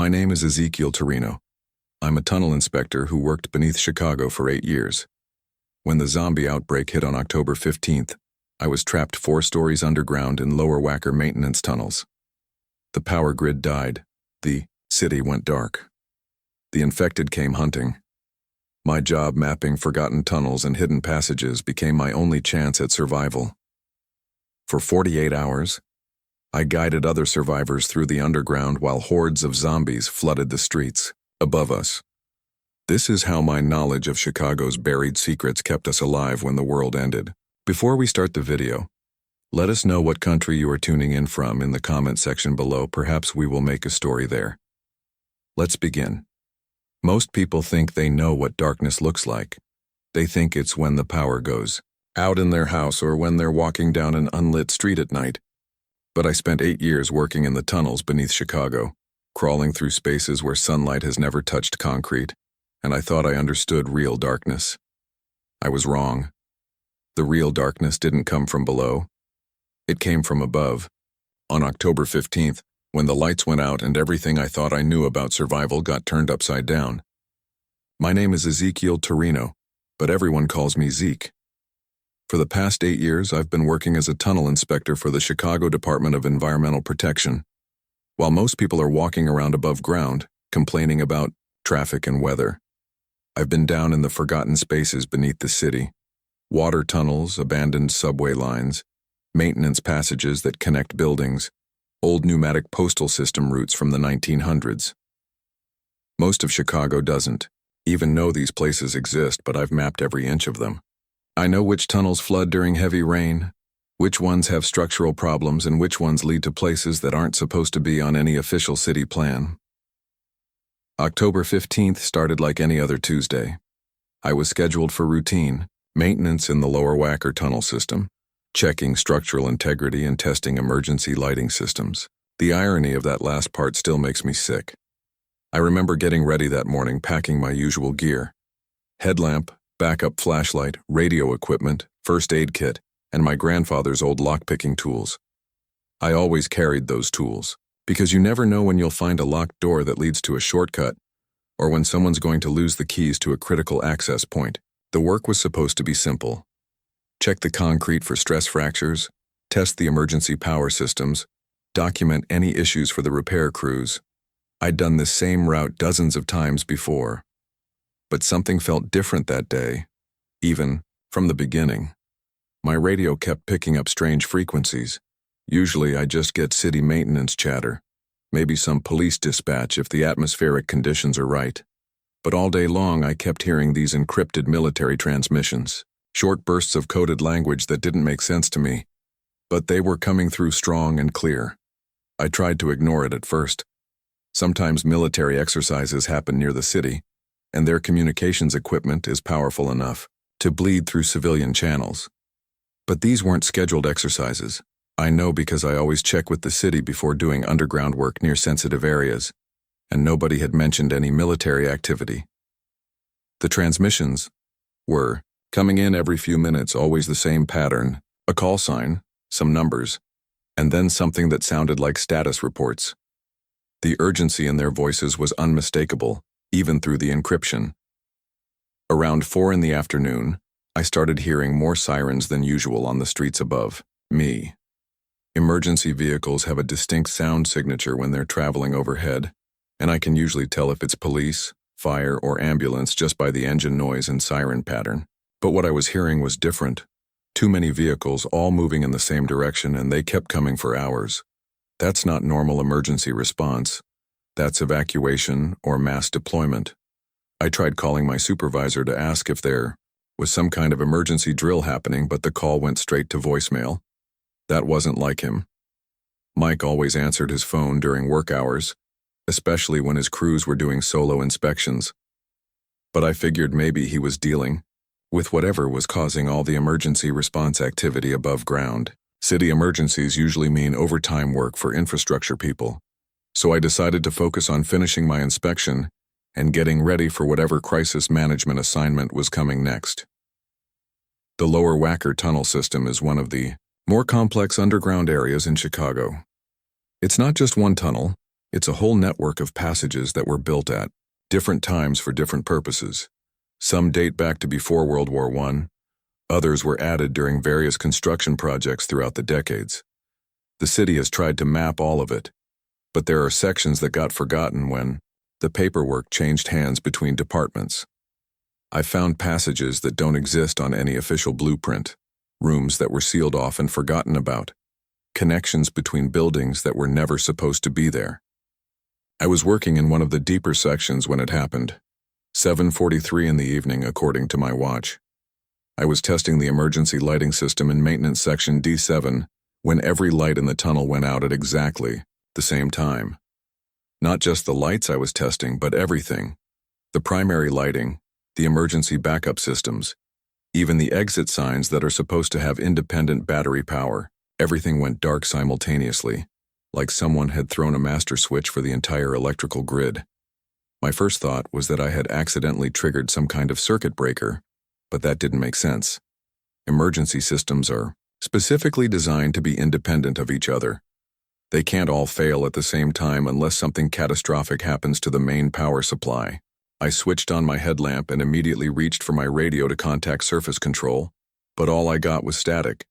My name is Ezekiel Torino. I'm a tunnel inspector who worked beneath Chicago for 8 years. When the zombie outbreak hit on October 15th, I was trapped 4 stories underground in lower Wacker maintenance tunnels. The power grid died. The city went dark. The infected came hunting. My job mapping forgotten tunnels and hidden passages became my only chance at survival. For 48 hours, I guided other survivors through the underground while hordes of zombies flooded the streets above us. This is how my knowledge of Chicago's buried secrets kept us alive when the world ended. Before we start the video, let us know what country you are tuning in from in the comment section below. Perhaps we will make a story there. Let's begin. Most people think they know what darkness looks like. They think it's when the power goes out in their house or when they're walking down an unlit street at night. But I spent 8 years working in the tunnels beneath Chicago, crawling through spaces where sunlight has never touched concrete, and I thought I understood real darkness. I was wrong. The real darkness didn't come from below. It came from above. On October 15th, when the lights went out and everything I thought I knew about survival got turned upside down. My name is Ezekiel Torino, but everyone calls me Zeke. For the past 8 years, I've been working as a tunnel inspector for the Chicago Department of Environmental Protection. While most people are walking around above ground, complaining about traffic and weather, I've been down in the forgotten spaces beneath the city. Water tunnels, abandoned subway lines, maintenance passages that connect buildings, old pneumatic postal system routes from the 1900s. Most of Chicago doesn't even know these places exist, but I've mapped every inch of them. I know which tunnels flood during heavy rain, which ones have structural problems, and which ones lead to places that aren't supposed to be on any official city plan. October 15th started like any other Tuesday. I was scheduled for routine maintenance in the lower Wacker tunnel system, checking structural integrity and testing emergency lighting systems. The irony of that last part still makes me sick. I remember getting ready that morning, packing my usual gear: headlamp, backup flashlight, radio equipment, first aid kit, and my grandfather's old lockpicking tools. I always carried those tools, because you never know when you'll find a locked door that leads to a shortcut, or when someone's going to lose the keys to a critical access point. The work was supposed to be simple. Check the concrete for stress fractures, test the emergency power systems, document any issues for the repair crews. I'd done this same route dozens of times before. But something felt different that day, even from the beginning. My radio kept picking up strange frequencies. Usually I just get city maintenance chatter, maybe some police dispatch if the atmospheric conditions are right. But all day long I kept hearing these encrypted military transmissions, short bursts of coded language that didn't make sense to me, but they were coming through strong and clear. I tried to ignore it at first. Sometimes military exercises happen near the city, and their communications equipment is powerful enough to bleed through civilian channels. But these weren't scheduled exercises. I know because I always check with the city before doing underground work near sensitive areas, and nobody had mentioned any military activity. The transmissions were coming in every few minutes, always the same pattern: a call sign, some numbers, and then something that sounded like status reports. The urgency in their voices was unmistakable, even through the encryption. Around 4 in the afternoon, I started hearing more sirens than usual on the streets above me. Emergency vehicles have a distinct sound signature when they're traveling overhead, and I can usually tell if it's police, fire, or ambulance just by the engine noise and siren pattern. But what I was hearing was different. Too many vehicles all moving in the same direction, and they kept coming for hours. That's not normal emergency response. That's evacuation or mass deployment. I tried calling my supervisor to ask if there was some kind of emergency drill happening, but the call went straight to voicemail. That wasn't like him. Mike always answered his phone during work hours, especially when his crews were doing solo inspections. But I figured maybe he was dealing with whatever was causing all the emergency response activity above ground. City emergencies usually mean overtime work for infrastructure people. So I decided to focus on finishing my inspection and getting ready for whatever crisis management assignment was coming next. The lower Wacker tunnel system is one of the more complex underground areas in Chicago. It's not just one tunnel, It's a whole network of passages that were built at different times for different purposes. Some date back to before World War I, others were added during various construction projects throughout the decades. The city has tried to map all of it, but there are sections that got forgotten when the paperwork changed hands between departments. I found passages that don't exist on any official blueprint, rooms that were sealed off and forgotten about, connections between buildings that were never supposed to be there. I was working in one of the deeper sections when it happened, 7:43 in the evening according to my watch. I was testing the emergency lighting system in maintenance section D7 when every light in the tunnel went out at exactly the same time. Not just the lights I was testing, but everything. The primary lighting, the emergency backup systems, even the exit signs that are supposed to have independent battery power. Everything went dark simultaneously, like someone had thrown a master switch for the entire electrical grid. My first thought was that I had accidentally triggered some kind of circuit breaker, but that didn't make sense. Emergency systems are specifically designed to be independent of each other. They can't all fail at the same time unless something catastrophic happens to the main power supply. I switched on my headlamp and immediately reached for my radio to contact surface control, but all I got was static.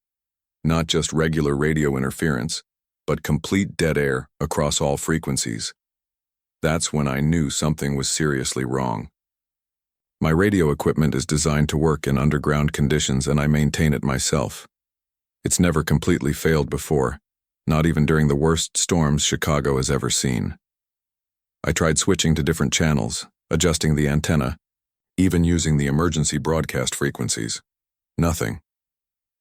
Not just regular radio interference, but complete dead air across all frequencies. That's when I knew something was seriously wrong. My radio equipment is designed to work in underground conditions and I maintain it myself. It's never completely failed before, not even during the worst storms Chicago has ever seen. I tried switching to different channels, adjusting the antenna, even using the emergency broadcast frequencies. Nothing.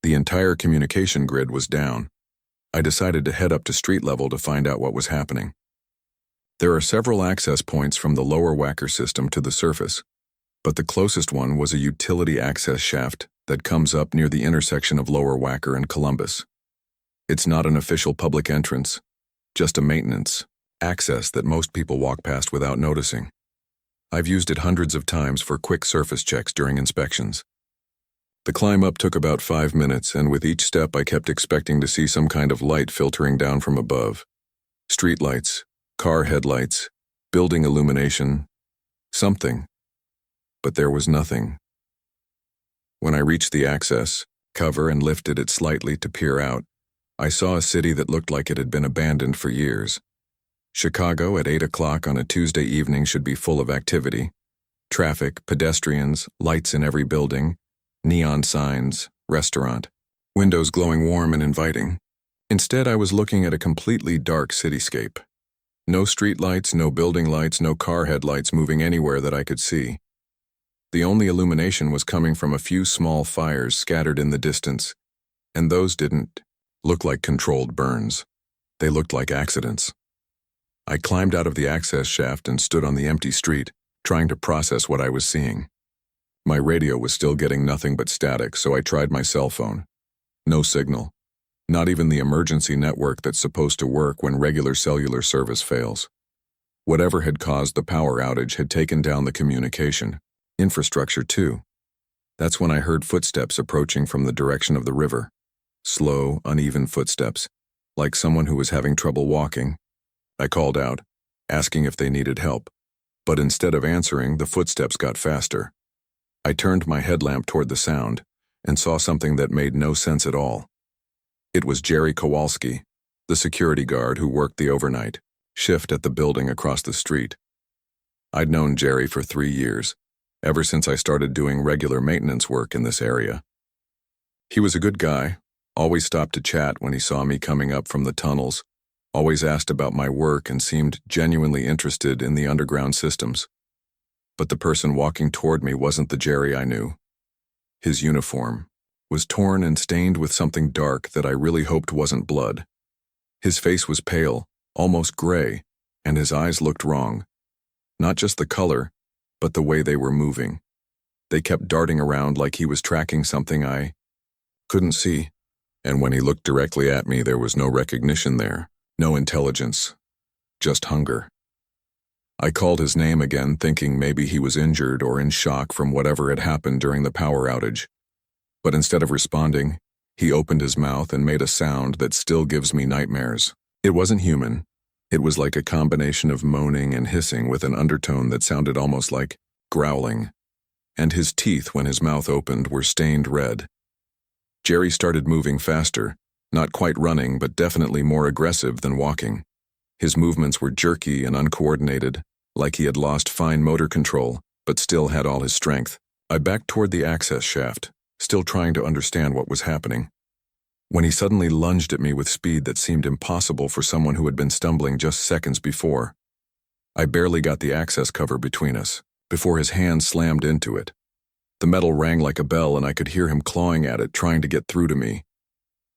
The entire communication grid was down. I decided to head up to street level to find out what was happening. There are several access points from the lower Wacker system to the surface, but the closest one was a utility access shaft that comes up near the intersection of Lower Wacker and Columbus. It's not an official public entrance, just a maintenance access that most people walk past without noticing. I've used it hundreds of times for quick surface checks during inspections. The climb up took about 5 minutes, and with each step I kept expecting to see some kind of light filtering down from above. Street lights, car headlights, building illumination, something. But there was nothing. When I reached the access cover and lifted it slightly to peer out, I saw a city that looked like it had been abandoned for years. Chicago at 8 o'clock on a Tuesday evening should be full of activity. Traffic, pedestrians, lights in every building, neon signs, restaurant, windows glowing warm and inviting. Instead, I was looking at a completely dark cityscape. No street lights, no building lights, no car headlights moving anywhere that I could see. The only illumination was coming from a few small fires scattered in the distance, and those didn't look like controlled burns. They looked like accidents. I climbed out of the access shaft and stood on the empty street, trying to process what I was seeing. My radio was still getting nothing but static, so I tried my cell phone. No signal. Not even the emergency network that's supposed to work when regular cellular service fails. Whatever had caused the power outage had taken down the communication infrastructure too. That's when I heard footsteps approaching from the direction of the river. Slow, uneven footsteps, like someone who was having trouble walking. I called out, asking if they needed help, but instead of answering, the footsteps got faster. I turned my headlamp toward the sound and saw something that made no sense at all. It was Jerry Kowalski, the security guard who worked the overnight shift at the building across the street. I'd known Jerry for 3 years, ever since I started doing regular maintenance work in this area. He was a good guy, always stopped to chat when he saw me coming up from the tunnels, always asked about my work and seemed genuinely interested in the underground systems. But the person walking toward me wasn't the Jerry I knew. His uniform was torn and stained with something dark that I really hoped wasn't blood. His face was pale, almost gray, and his eyes looked wrong. Not just the color, but the way they were moving. They kept darting around like he was tracking something I couldn't see, and when he looked directly at me, there was no recognition there, no intelligence, just hunger. I called his name again, thinking maybe he was injured or in shock from whatever had happened during the power outage. But instead of responding, he opened his mouth and made a sound that still gives me nightmares. It wasn't human. It was like a combination of moaning and hissing with an undertone that sounded almost like growling, and his teeth, when his mouth opened, were stained red. Jerry started moving faster, not quite running, but definitely more aggressive than walking. His movements were jerky and uncoordinated, like he had lost fine motor control, but still had all his strength. I backed toward the access shaft, still trying to understand what was happening, when he suddenly lunged at me with speed that seemed impossible for someone who had been stumbling just seconds before. I barely got the access cover between us, before his hand slammed into it. The metal rang like a bell, and I could hear him clawing at it, trying to get through to me.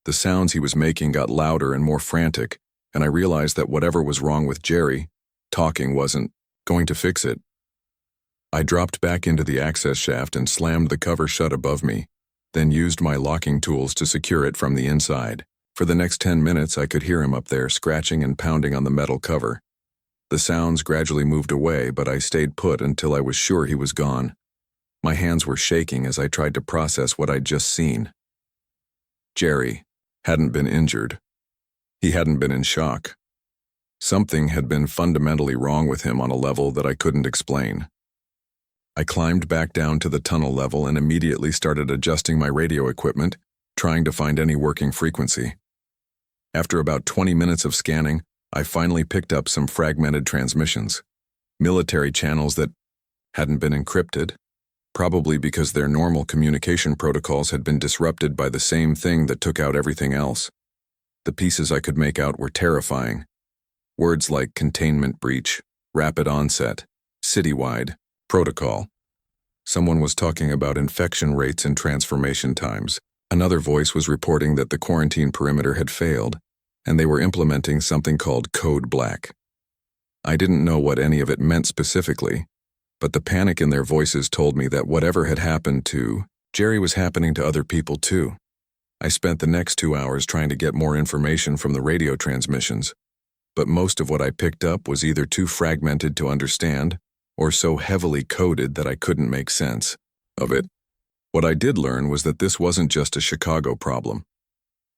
The sounds he was making got louder and more frantic, and I realized that whatever was wrong with Jerry, talking wasn't going to fix it. I dropped back into the access shaft and slammed the cover shut above me, then used my locking tools to secure it from the inside. For the next 10 minutes, I could hear him up there scratching and pounding on the metal cover. The sounds gradually moved away, but I stayed put until I was sure he was gone. My hands were shaking as I tried to process what I'd just seen. Jerry hadn't been injured. He hadn't been in shock. Something had been fundamentally wrong with him on a level that I couldn't explain. I climbed back down to the tunnel level and immediately started adjusting my radio equipment, trying to find any working frequency. After about 20 minutes of scanning, I finally picked up some fragmented transmissions, military channels that hadn't been encrypted, probably because their normal communication protocols had been disrupted by the same thing that took out everything else. The pieces I could make out were terrifying. Words like containment breach, rapid onset, citywide, protocol. Someone was talking about infection rates and transformation times. Another voice was reporting that the quarantine perimeter had failed, and they were implementing something called Code Black. I didn't know what any of it meant specifically, but the panic in their voices told me that whatever had happened to Jerry was happening to other people too. I spent the next 2 hours trying to get more information from the radio transmissions, but most of what I picked up was either too fragmented to understand or so heavily coded that I couldn't make sense of it. What I did learn was that this wasn't just a Chicago problem.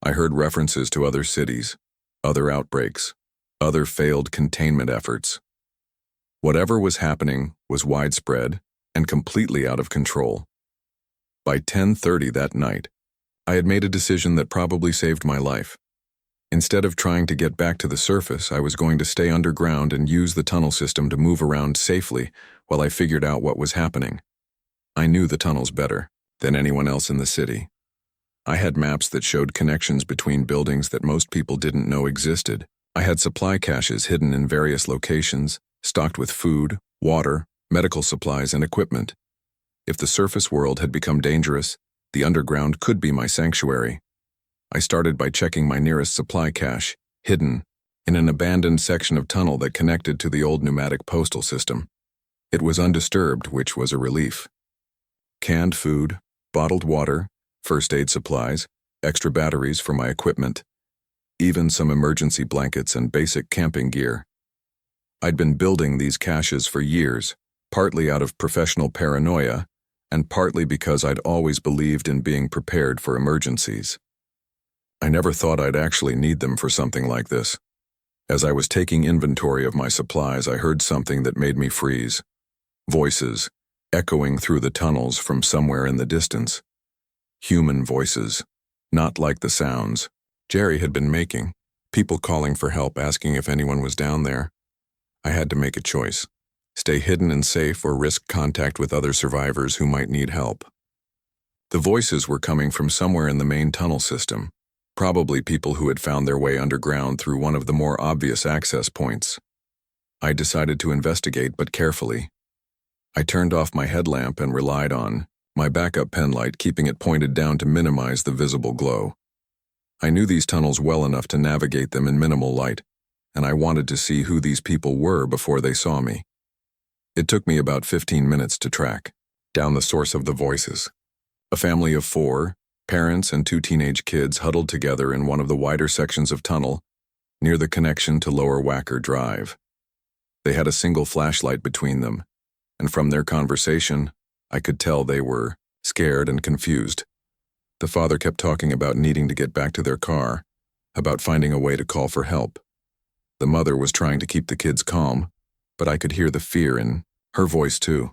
I heard references to other cities, other outbreaks, other failed containment efforts. Whatever was happening was widespread and completely out of control. By 10:30 that night, I had made a decision that probably saved my life. Instead of trying to get back to the surface, I was going to stay underground and use the tunnel system to move around safely while I figured out what was happening. I knew the tunnels better than anyone else in the city. I had maps that showed connections between buildings that most people didn't know existed. I had supply caches hidden in various locations, stocked with food, water, medical supplies, and equipment. If the surface world had become dangerous, the underground could be my sanctuary. I started by checking my nearest supply cache, hidden in an abandoned section of tunnel that connected to the old pneumatic postal system. It was undisturbed, which was a relief. Canned food, bottled water, first aid supplies, extra batteries for my equipment, even some emergency blankets and basic camping gear. I'd been building these caches for years, partly out of professional paranoia, and partly because I'd always believed in being prepared for emergencies. I never thought I'd actually need them for something like this. As I was taking inventory of my supplies, I heard something that made me freeze. Voices, echoing through the tunnels from somewhere in the distance. Human voices, not like the sounds Jerry had been making. People calling for help, asking if anyone was down there. I had to make a choice. Stay hidden and safe or risk contact with other survivors who might need help. The voices were coming from somewhere in the main tunnel system. Probably people who had found their way underground through one of the more obvious access points. I decided to investigate, but carefully. I turned off my headlamp and relied on my backup pen light, keeping it pointed down to minimize the visible glow. I knew these tunnels well enough to navigate them in minimal light, and I wanted to see who these people were before they saw me. It took me about 15 minutes to track down the source of the voices. A family of 4, parents and 2 teenage kids huddled together in one of the wider sections of tunnel near the connection to Lower Wacker Drive. They had a single flashlight between them, and from their conversation, I could tell they were scared and confused. The father kept talking about needing to get back to their car, about finding a way to call for help. The mother was trying to keep the kids calm, but I could hear the fear in her voice too.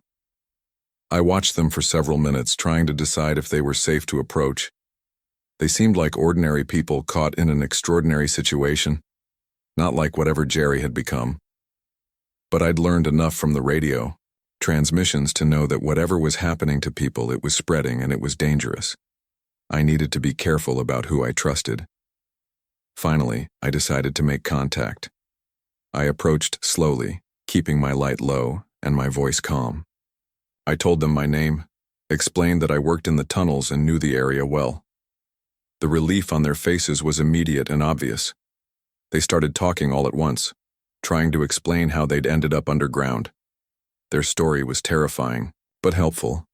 I watched them for several minutes, trying to decide if they were safe to approach. They seemed like ordinary people caught in an extraordinary situation, not like whatever Jerry had become. But I'd learned enough from the radio transmissions to know that whatever was happening to people, it was spreading and it was dangerous. I needed to be careful about who I trusted. Finally, I decided to make contact. I approached slowly, keeping my light low and my voice calm. I told them my name, explained that I worked in the tunnels and knew the area well. The relief on their faces was immediate and obvious. They started talking all at once, trying to explain how they'd ended up underground. Their story was terrifying, but helpful.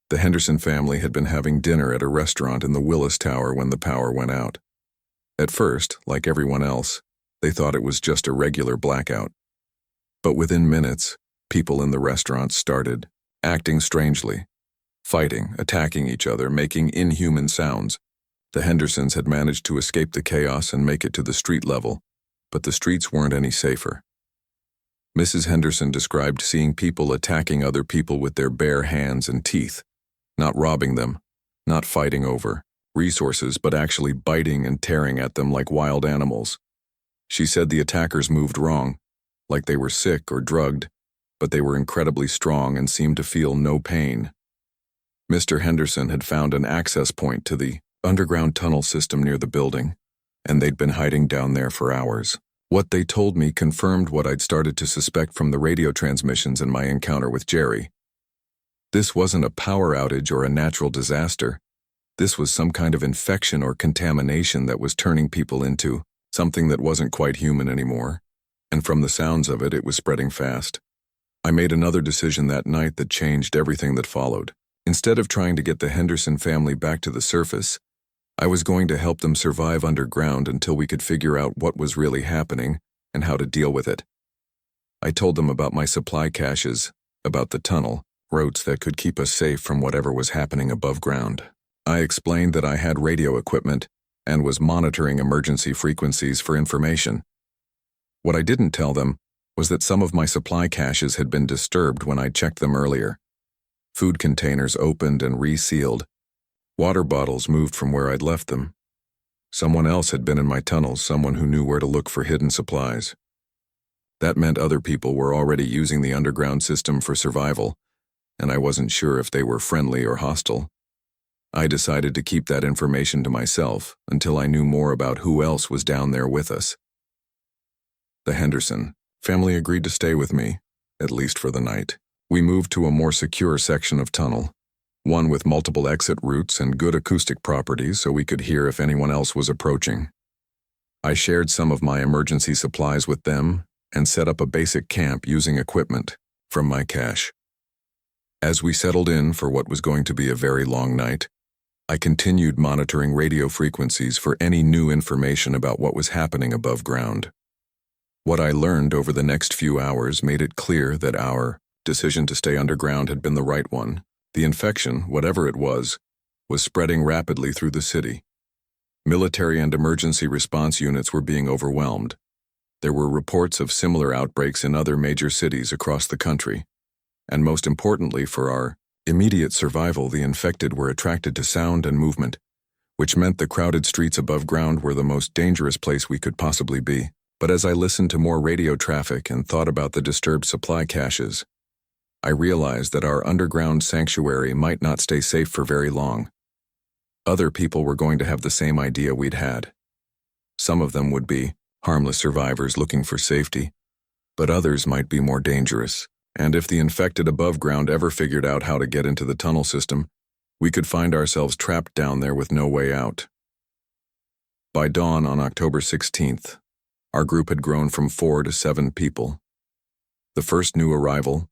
The Henderson family had been having dinner at a restaurant in the Willis Tower when the power went out. At first, like everyone else, they thought it was just a regular blackout. But within minutes, people in the restaurant started acting strangely, fighting, attacking each other, making inhuman sounds. The Hendersons had managed to escape the chaos and make it to the street level, but the streets weren't any safer. Mrs. Henderson described seeing people attacking other people with their bare hands and teeth, not robbing them, not fighting over resources, but actually biting and tearing at them like wild animals. She said the attackers moved wrong, like they were sick or drugged, but they were incredibly strong and seemed to feel no pain. Mr. Henderson had found an access point to the underground tunnel system near the building, and they'd been hiding down there for hours. What they told me confirmed what I'd started to suspect from the radio transmissions in my encounter with Jerry. This wasn't a power outage or a natural disaster. This was some kind of infection or contamination that was turning people into something that wasn't quite human anymore, and from the sounds of it, it was spreading fast. I made another decision that night that changed everything that followed. Instead of trying to get the Henderson family back to the surface, I was going to help them survive underground until we could figure out what was really happening and how to deal with it. I told them about my supply caches, about the tunnel, routes that could keep us safe from whatever was happening above ground. I explained that I had radio equipment and was monitoring emergency frequencies for information. What I didn't tell them was that some of my supply caches had been disturbed when I checked them earlier. Food containers opened and resealed. Water bottles moved from where I'd left them. Someone else had been in my tunnels, someone who knew where to look for hidden supplies. That meant other people were already using the underground system for survival, and I wasn't sure if they were friendly or hostile. I decided to keep that information to myself until I knew more about who else was down there with us. The Henderson family agreed to stay with me, at least for the night. We moved to a more secure section of tunnel, one with multiple exit routes and good acoustic properties so we could hear if anyone else was approaching. I shared some of my emergency supplies with them and set up a basic camp using equipment from my cache. As we settled in for what was going to be a very long night, I continued monitoring radio frequencies for any new information about what was happening above ground. What I learned over the next few hours made it clear that our decision to stay underground had been the right one. The infection, whatever it was spreading rapidly through the city. Military and emergency response units were being overwhelmed. There were reports of similar outbreaks in other major cities across the country. And most importantly, for our immediate survival, the infected were attracted to sound and movement, which meant the crowded streets above ground were the most dangerous place we could possibly be. But as I listened to more radio traffic and thought about the disturbed supply caches, I realized that our underground sanctuary might not stay safe for very long. Other people were going to have the same idea we'd had. Some of them would be harmless survivors looking for safety, but others might be more dangerous. And if the infected above ground ever figured out how to get into the tunnel system, we could find ourselves trapped down there with no way out. By dawn on October 16th, our group had grown from 4 to 7 people. The first new arrival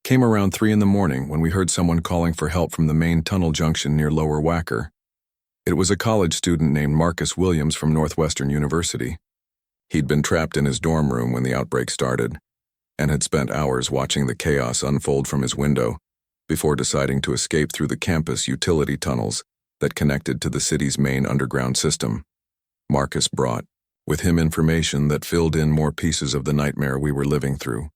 came around 3 in the morning when we heard someone calling for help from the main tunnel junction near Lower Wacker. It was a college student named Marcus Williams from Northwestern University. He'd been trapped in his dorm room when the outbreak started, and had spent hours watching the chaos unfold from his window before deciding to escape through the campus utility tunnels that connected to the city's main underground system. Marcus brought with him information that filled in more pieces of the nightmare we were living through.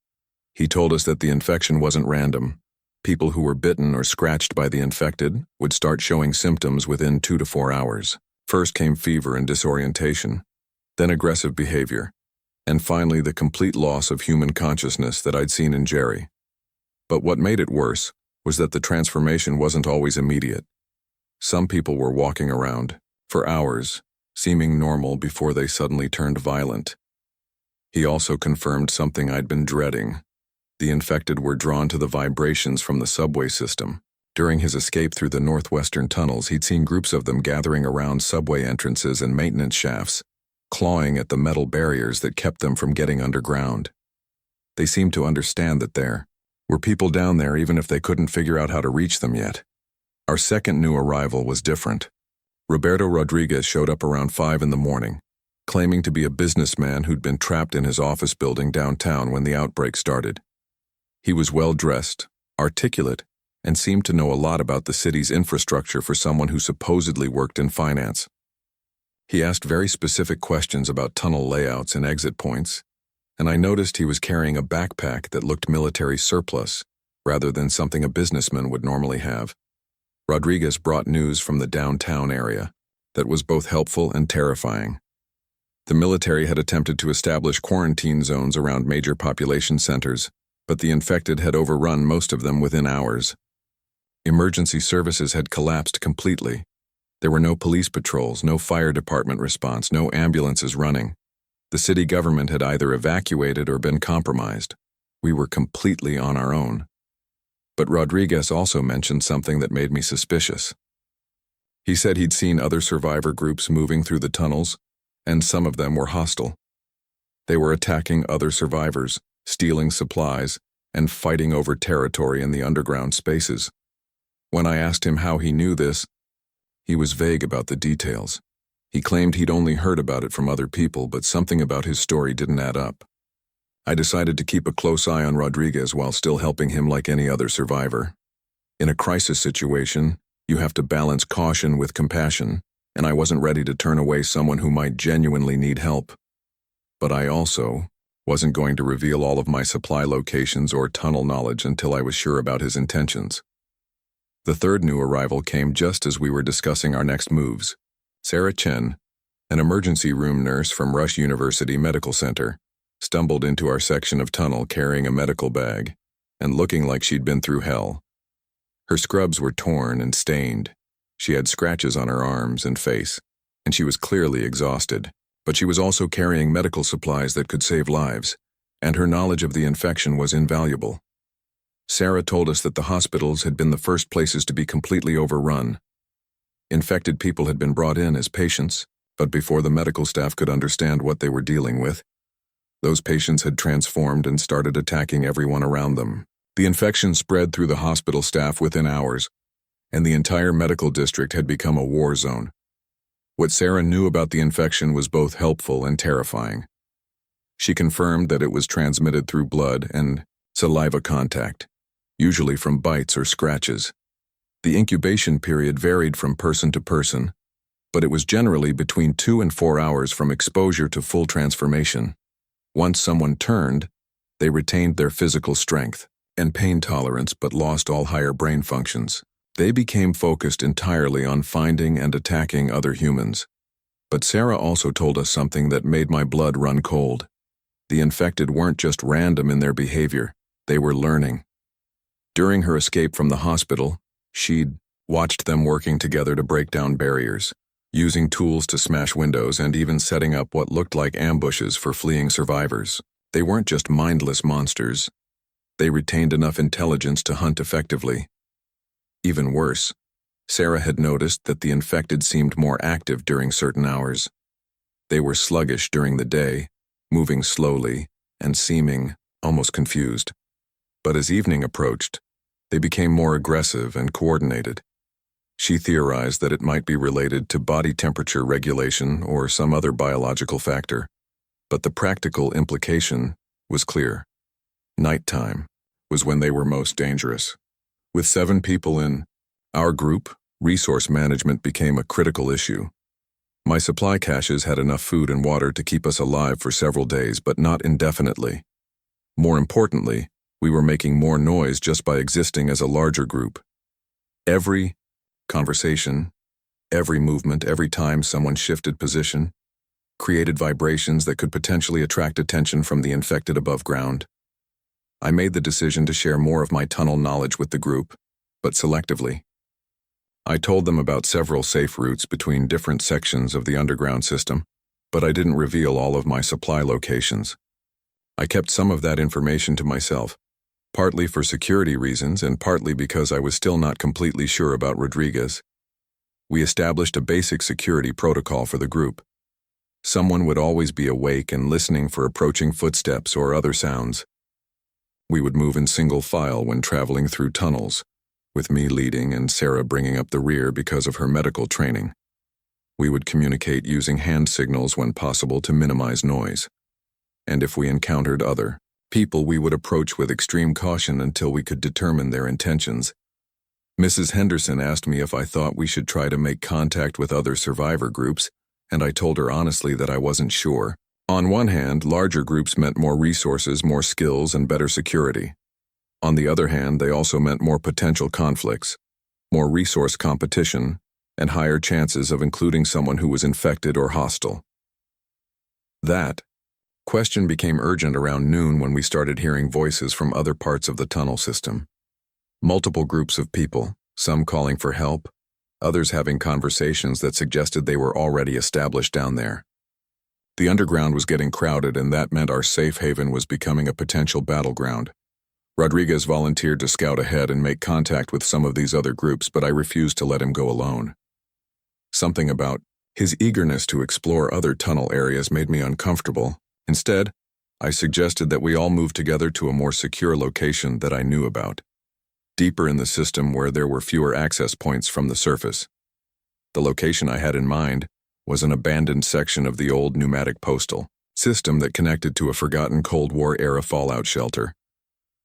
He told us that the infection wasn't random. People who were bitten or scratched by the infected would start showing symptoms within 2 to 4 hours. First came fever and disorientation, then aggressive behavior, and finally the complete loss of human consciousness that I'd seen in Jerry. But what made it worse was that the transformation wasn't always immediate. Some people were walking around for hours, seeming normal before they suddenly turned violent. He also confirmed something I'd been dreading. The infected were drawn to the vibrations from the subway system. During his escape through the northwestern tunnels, he'd seen groups of them gathering around subway entrances and maintenance shafts, clawing at the metal barriers that kept them from getting underground. They seemed to understand that there were people down there even if they couldn't figure out how to reach them yet. Our second new arrival was different. Roberto Rodriguez showed up around 5 in the morning, claiming to be a businessman who'd been trapped in his office building downtown when the outbreak started. He was well-dressed, articulate, and seemed to know a lot about the city's infrastructure for someone who supposedly worked in finance. He asked very specific questions about tunnel layouts and exit points, and I noticed he was carrying a backpack that looked military surplus, rather than something a businessman would normally have. Rodriguez brought news from the downtown area that was both helpful and terrifying. The military had attempted to establish quarantine zones around major population centers, but the infected had overrun most of them within hours. Emergency services had collapsed completely. There were no police patrols, no fire department response, no ambulances running. The city government had either evacuated or been compromised. We were completely on our own. But Rodriguez also mentioned something that made me suspicious. He said he'd seen other survivor groups moving through the tunnels, and some of them were hostile. They were attacking other survivors, stealing supplies, and fighting over territory in the underground spaces. When I asked him how he knew this, he was vague about the details. He claimed he'd only heard about it from other people, but something about his story didn't add up. I decided to keep a close eye on Rodriguez while still helping him like any other survivor. In a crisis situation, you have to balance caution with compassion, and I wasn't ready to turn away someone who might genuinely need help. But I also wasn't going to reveal all of my supply locations or tunnel knowledge until I was sure about his intentions. The third new arrival came just as we were discussing our next moves. Sarah Chen, an emergency room nurse from Rush University Medical Center, stumbled into our section of tunnel carrying a medical bag and looking like she'd been through hell. Her scrubs were torn and stained. She had scratches on her arms and face, and she was clearly exhausted. But she was also carrying medical supplies that could save lives, and her knowledge of the infection was invaluable. Sarah told us that the hospitals had been the first places to be completely overrun. Infected people had been brought in as patients, but before the medical staff could understand what they were dealing with, those patients had transformed and started attacking everyone around them. The infection spread through the hospital staff within hours, and the entire medical district had become a war zone. What Sarah knew about the infection was both helpful and terrifying. She confirmed that it was transmitted through blood and saliva contact, usually from bites or scratches. The incubation period varied from person to person, but it was generally between 2 and 4 hours from exposure to full transformation. Once someone turned, they retained their physical strength and pain tolerance but lost all higher brain functions. They became focused entirely on finding and attacking other humans. But Sarah also told us something that made my blood run cold. The infected weren't just random in their behavior, they were learning. During her escape from the hospital, she'd watched them working together to break down barriers, using tools to smash windows and even setting up what looked like ambushes for fleeing survivors. They weren't just mindless monsters. They retained enough intelligence to hunt effectively. Even worse, Sarah had noticed that the infected seemed more active during certain hours. They were sluggish during the day, moving slowly and seeming almost confused. But as evening approached, they became more aggressive and coordinated. She theorized that it might be related to body temperature regulation or some other biological factor. But the practical implication was clear. Nighttime was when they were most dangerous. With 7 people in our group, resource management became a critical issue. My supply caches had enough food and water to keep us alive for several days, but not indefinitely. More importantly, we were making more noise just by existing as a larger group. Every conversation, every movement, every time someone shifted position, created vibrations that could potentially attract attention from the infected above ground. I made the decision to share more of my tunnel knowledge with the group, but selectively. I told them about several safe routes between different sections of the underground system, but I didn't reveal all of my supply locations. I kept some of that information to myself, partly for security reasons and partly because I was still not completely sure about Rodriguez. We established a basic security protocol for the group. Someone would always be awake and listening for approaching footsteps or other sounds. We would move in single file when traveling through tunnels, with me leading and Sarah bringing up the rear because of her medical training. We would communicate using hand signals when possible to minimize noise. And if we encountered other people, we would approach with extreme caution until we could determine their intentions. Mrs. Henderson asked me if I thought we should try to make contact with other survivor groups, and I told her honestly that I wasn't sure. On one hand, larger groups meant more resources, more skills, and better security. On the other hand, they also meant more potential conflicts, more resource competition, and higher chances of including someone who was infected or hostile. That question became urgent around noon when we started hearing voices from other parts of the tunnel system. Multiple groups of people, some calling for help, others having conversations that suggested they were already established down there. The underground was getting crowded, and that meant our safe haven was becoming a potential battleground. Rodriguez volunteered to scout ahead and make contact with some of these other groups, but I refused to let him go alone. Something about his eagerness to explore other tunnel areas made me uncomfortable. Instead, I suggested that we all move together to a more secure location that I knew about, deeper in the system where there were fewer access points from the surface. The location I had in mind was an abandoned section of the old pneumatic postal system that connected to a forgotten Cold War-era fallout shelter.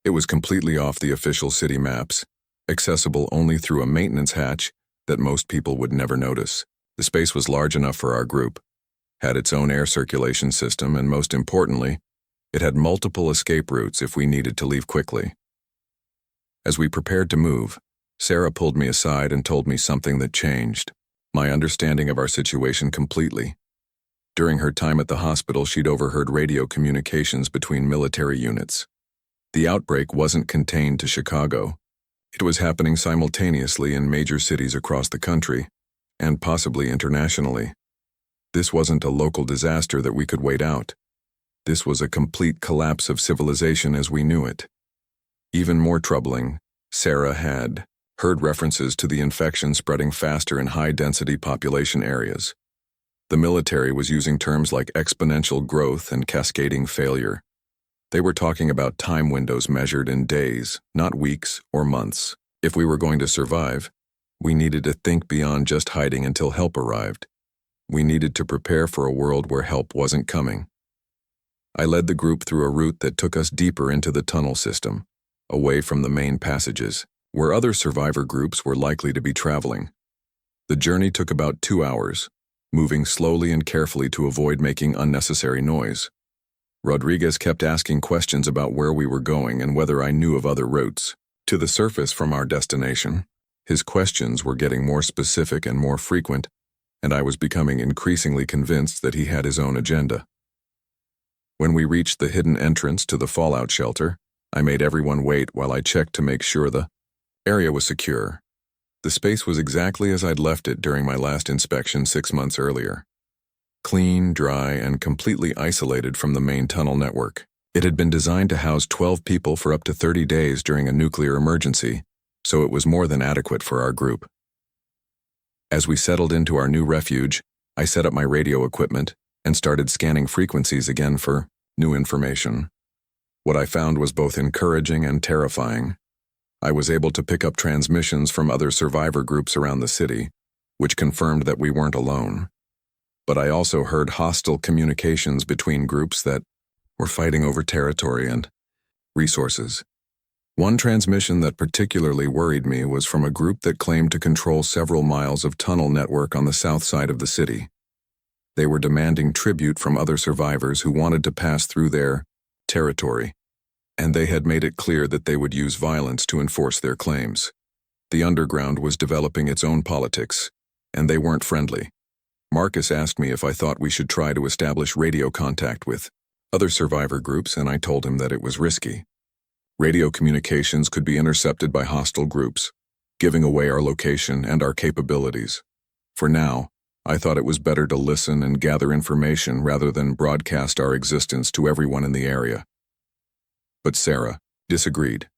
It was completely off the official city maps, accessible only through a maintenance hatch that most people would never notice. The space was large enough for our group, had its own air circulation system, and most importantly, it had multiple escape routes if we needed to leave quickly. As we prepared to move, Sarah pulled me aside and told me something that changed my understanding of our situation completely. During her time at the hospital, she'd overheard radio communications between military units. The outbreak wasn't contained to Chicago. It was happening simultaneously in major cities across the country, and possibly internationally. This wasn't a local disaster that we could wait out. This was a complete collapse of civilization as we knew it. Even more troubling, Sarah had heard references to the infection spreading faster in high-density population areas. The military was using terms like exponential growth and cascading failure. They were talking about time windows measured in days, not weeks or months. If we were going to survive, we needed to think beyond just hiding until help arrived. We needed to prepare for a world where help wasn't coming. I led the group through a route that took us deeper into the tunnel system, away from the main passages, where other survivor groups were likely to be traveling. The journey took about 2 hours, moving slowly and carefully to avoid making unnecessary noise. Rodriguez kept asking questions about where we were going and whether I knew of other routes to the surface from our destination. His questions were getting more specific and more frequent, and I was becoming increasingly convinced that he had his own agenda. When we reached the hidden entrance to the fallout shelter, I made everyone wait while I checked to make sure the area was secure. The space was exactly as I'd left it during my last inspection 6 months earlier. Clean, dry, and completely isolated from the main tunnel network. It had been designed to house 12 people for up to 30 days during a nuclear emergency, so it was more than adequate for our group. As we settled into our new refuge, I set up my radio equipment and started scanning frequencies again for new information. What I found was both encouraging and terrifying. I was able to pick up transmissions from other survivor groups around the city, which confirmed that we weren't alone. But I also heard hostile communications between groups that were fighting over territory and resources. One transmission that particularly worried me was from a group that claimed to control several miles of tunnel network on the south side of the city. They were demanding tribute from other survivors who wanted to pass through their territory, and they had made it clear that they would use violence to enforce their claims. The underground was developing its own politics, and they weren't friendly. Marcus asked me if I thought we should try to establish radio contact with other survivor groups, and I told him that it was risky. Radio communications could be intercepted by hostile groups, giving away our location and our capabilities. For now, I thought it was better to listen and gather information rather than broadcast our existence to everyone in the area. But Sarah disagreed.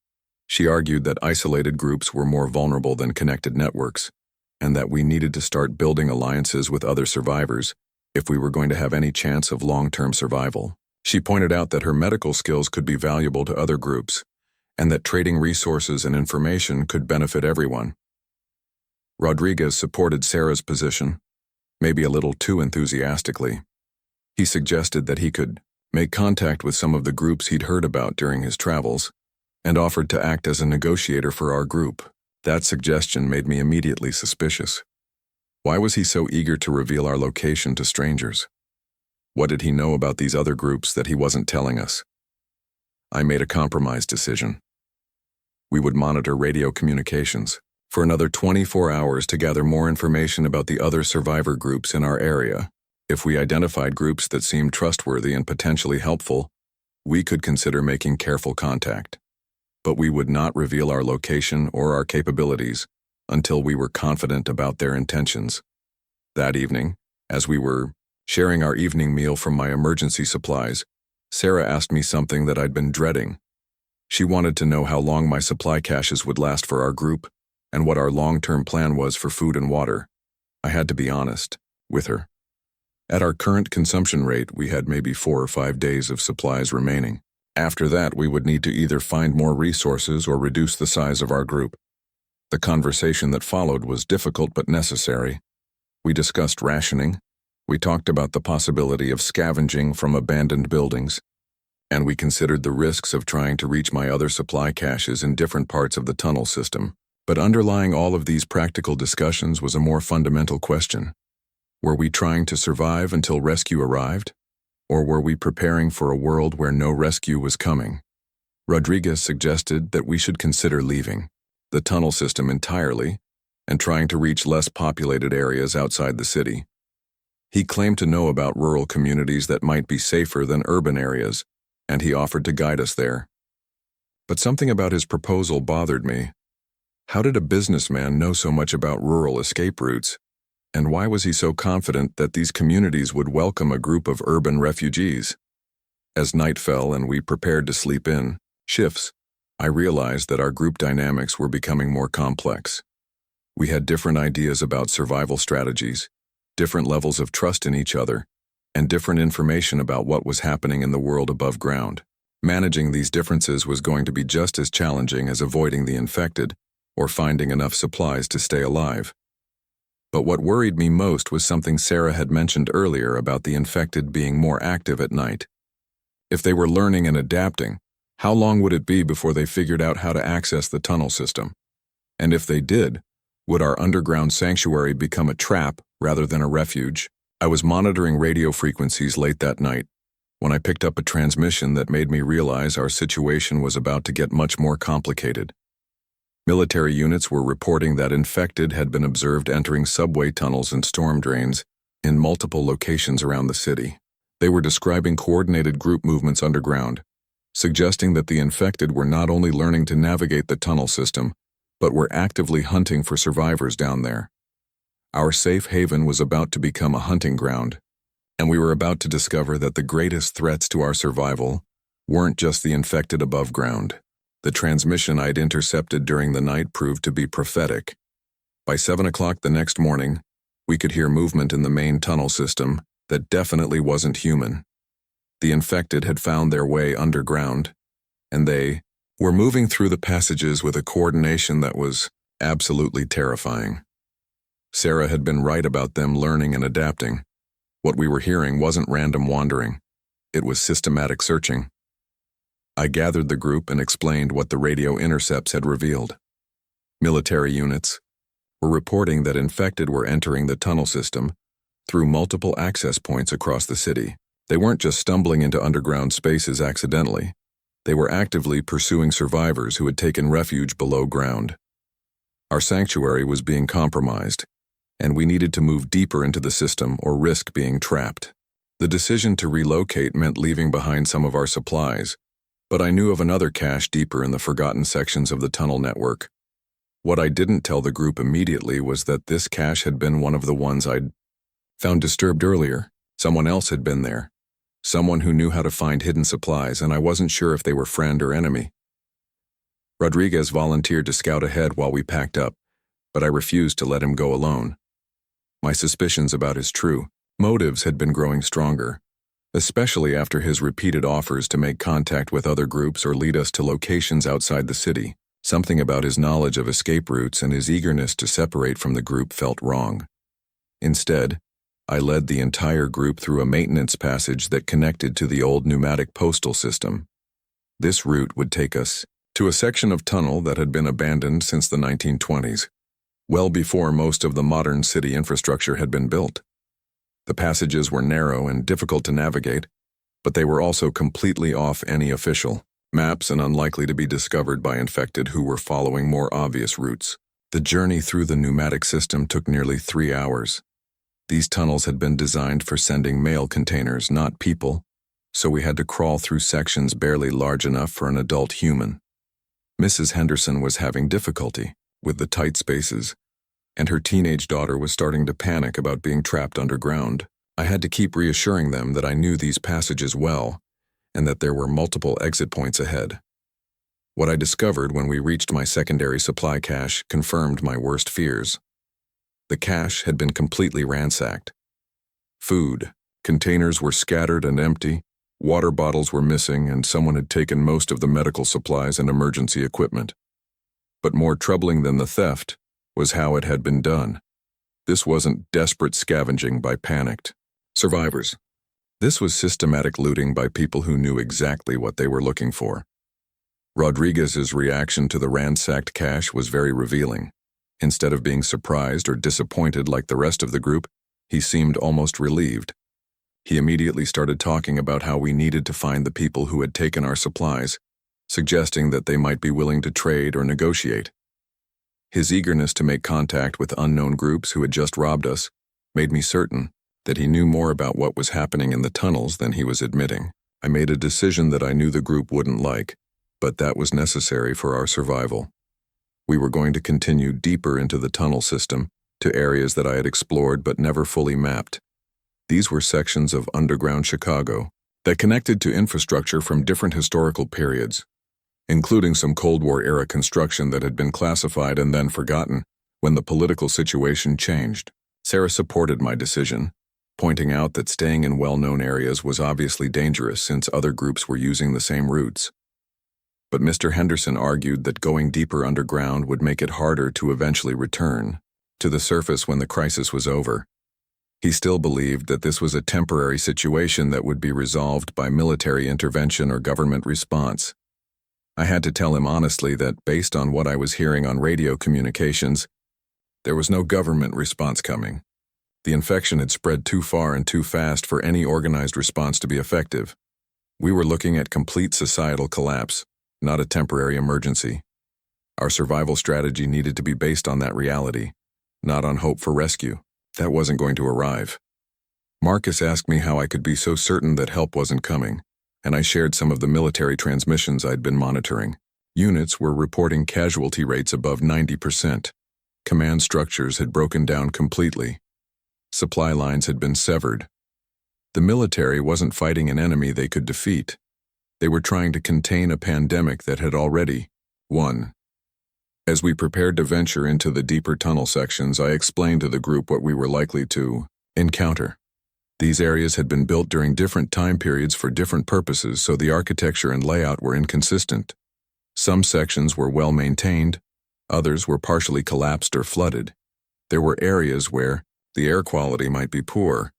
She argued that isolated groups were more vulnerable than connected networks, and that we needed to start building alliances with other survivors if we were going to have any chance of long-term survival. She pointed out that her medical skills could be valuable to other groups, and that trading resources and information could benefit everyone. Rodriguez supported Sarah's position, maybe a little too enthusiastically. He suggested that he could make contact with some of the groups he'd heard about during his travels, and offered to act as a negotiator for our group. That suggestion made me immediately suspicious. Why was he so eager to reveal our location to strangers? What did he know about these other groups that he wasn't telling us? I made a compromise decision. We would monitor radio communications for another 24 hours to gather more information about the other survivor groups in our area. If we identified groups that seemed trustworthy and potentially helpful, we could consider making careful contact. But we would not reveal our location or our capabilities until we were confident about their intentions. That evening, as we were sharing our evening meal from my emergency supplies, Sarah asked me something that I'd been dreading. She wanted to know how long my supply caches would last for our group and what our long-term plan was for food and water. I had to be honest with her. At our current consumption rate, we had maybe 4 or 5 days of supplies remaining. After that, we would need to either find more resources or reduce the size of our group. The conversation that followed was difficult but necessary. We discussed rationing, we talked about the possibility of scavenging from abandoned buildings, and we considered the risks of trying to reach my other supply caches in different parts of the tunnel system. But underlying all of these practical discussions was a more fundamental question. Were we trying to survive until rescue arrived? Or were we preparing for a world where no rescue was coming? Rodriguez suggested that we should consider leaving the tunnel system entirely and trying to reach less populated areas outside the city. He claimed to know about rural communities that might be safer than urban areas, and he offered to guide us there. But something about his proposal bothered me. How did a businessman know so much about rural escape routes? And why was he so confident that these communities would welcome a group of urban refugees? As night fell and we prepared to sleep in shifts, I realized that our group dynamics were becoming more complex. We had different ideas about survival strategies, different levels of trust in each other, and different information about what was happening in the world above ground. Managing these differences was going to be just as challenging as avoiding the infected or finding enough supplies to stay alive. But what worried me most was something Sarah had mentioned earlier about the infected being more active at night. If they were learning and adapting, how long would it be before they figured out how to access the tunnel system? And if they did, would our underground sanctuary become a trap rather than a refuge? I was monitoring radio frequencies late that night when I picked up a transmission that made me realize our situation was about to get much more complicated. Military units were reporting that infected had been observed entering subway tunnels and storm drains in multiple locations around the city. They were describing coordinated group movements underground, suggesting that the infected were not only learning to navigate the tunnel system, but were actively hunting for survivors down there. Our safe haven was about to become a hunting ground, and we were about to discover that the greatest threats to our survival weren't just the infected above ground. The transmission I'd intercepted during the night proved to be prophetic. By 7 o'clock the next morning, we could hear movement in the main tunnel system that definitely wasn't human. The infected had found their way underground, and they were moving through the passages with a coordination that was absolutely terrifying. Sarah had been right about them learning and adapting. What we were hearing wasn't random wandering. It was systematic searching. I gathered the group and explained what the radio intercepts had revealed. Military units were reporting that infected were entering the tunnel system, through multiple access points across the city. They weren't just stumbling into underground spaces accidentally. They were actively pursuing survivors who had taken refuge below ground. Our sanctuary was being compromised, and we needed to move deeper into the system or risk being trapped. The decision to relocate meant leaving behind some of our supplies, but I knew of another cache deeper in the forgotten sections of the tunnel network. What I didn't tell the group immediately was that this cache had been one of the ones I'd found disturbed earlier. Someone else had been there. Someone who knew how to find hidden supplies, and I wasn't sure if they were friend or enemy. Rodriguez volunteered to scout ahead while we packed up, but I refused to let him go alone. My suspicions about his true motives had been growing stronger, especially after his repeated offers to make contact with other groups or lead us to locations outside the city. Something about his knowledge of escape routes and his eagerness to separate from the group felt wrong. Instead, I led the entire group through a maintenance passage that connected to the old pneumatic postal system. This route would take us to a section of tunnel that had been abandoned since the 1920s, well before most of the modern city infrastructure had been built. The passages were narrow and difficult to navigate, but they were also completely off any official maps and unlikely to be discovered by infected who were following more obvious routes. The journey through the pneumatic system took nearly 3 hours. These tunnels had been designed for sending mail containers, not people, so we had to crawl through sections barely large enough for an adult human. Mrs. Henderson was having difficulty with the tight spaces, and her teenage daughter was starting to panic about being trapped underground. I had to keep reassuring them that I knew these passages well, and that there were multiple exit points ahead. What I discovered when we reached my secondary supply cache confirmed my worst fears. The cache had been completely ransacked. Food containers were scattered and empty, water bottles were missing, and someone had taken most of the medical supplies and emergency equipment. But more troubling than the theft was how it had been done. This wasn't desperate scavenging by panicked survivors. This was systematic looting by people who knew exactly what they were looking for. Rodriguez's reaction to the ransacked cache was very revealing. Instead of being surprised or disappointed like the rest of the group, he seemed almost relieved. He immediately started talking about how we needed to find the people who had taken our supplies, suggesting that they might be willing to trade or negotiate. His eagerness to make contact with unknown groups who had just robbed us made me certain that he knew more about what was happening in the tunnels than he was admitting. I made a decision that I knew the group wouldn't like, but that was necessary for our survival. We were going to continue deeper into the tunnel system, to areas that I had explored but never fully mapped. These were sections of underground Chicago that connected to infrastructure from different historical periods, including some Cold War-era construction that had been classified and then forgotten when the political situation changed. Sarah supported my decision, pointing out that staying in well-known areas was obviously dangerous since other groups were using the same routes. But Mr. Henderson argued that going deeper underground would make it harder to eventually return to the surface when the crisis was over. He still believed that this was a temporary situation that would be resolved by military intervention or government response. I had to tell him honestly that, based on what I was hearing on radio communications, there was no government response coming. The infection had spread too far and too fast for any organized response to be effective. We were looking at complete societal collapse, not a temporary emergency. Our survival strategy needed to be based on that reality, not on hope for rescue. That wasn't going to arrive. Marcus asked me how I could be so certain that help wasn't coming, and I shared some of the military transmissions I'd been monitoring. Units were reporting casualty rates above 90%. Command structures had broken down completely. Supply lines had been severed. The military wasn't fighting an enemy they could defeat. They were trying to contain a pandemic that had already won. As we prepared to venture into the deeper tunnel sections, I explained to the group what we were likely to encounter. These areas had been built during different time periods for different purposes, so the architecture and layout were inconsistent. Some sections were well maintained, others were partially collapsed or flooded. There were areas where the air quality might be poor,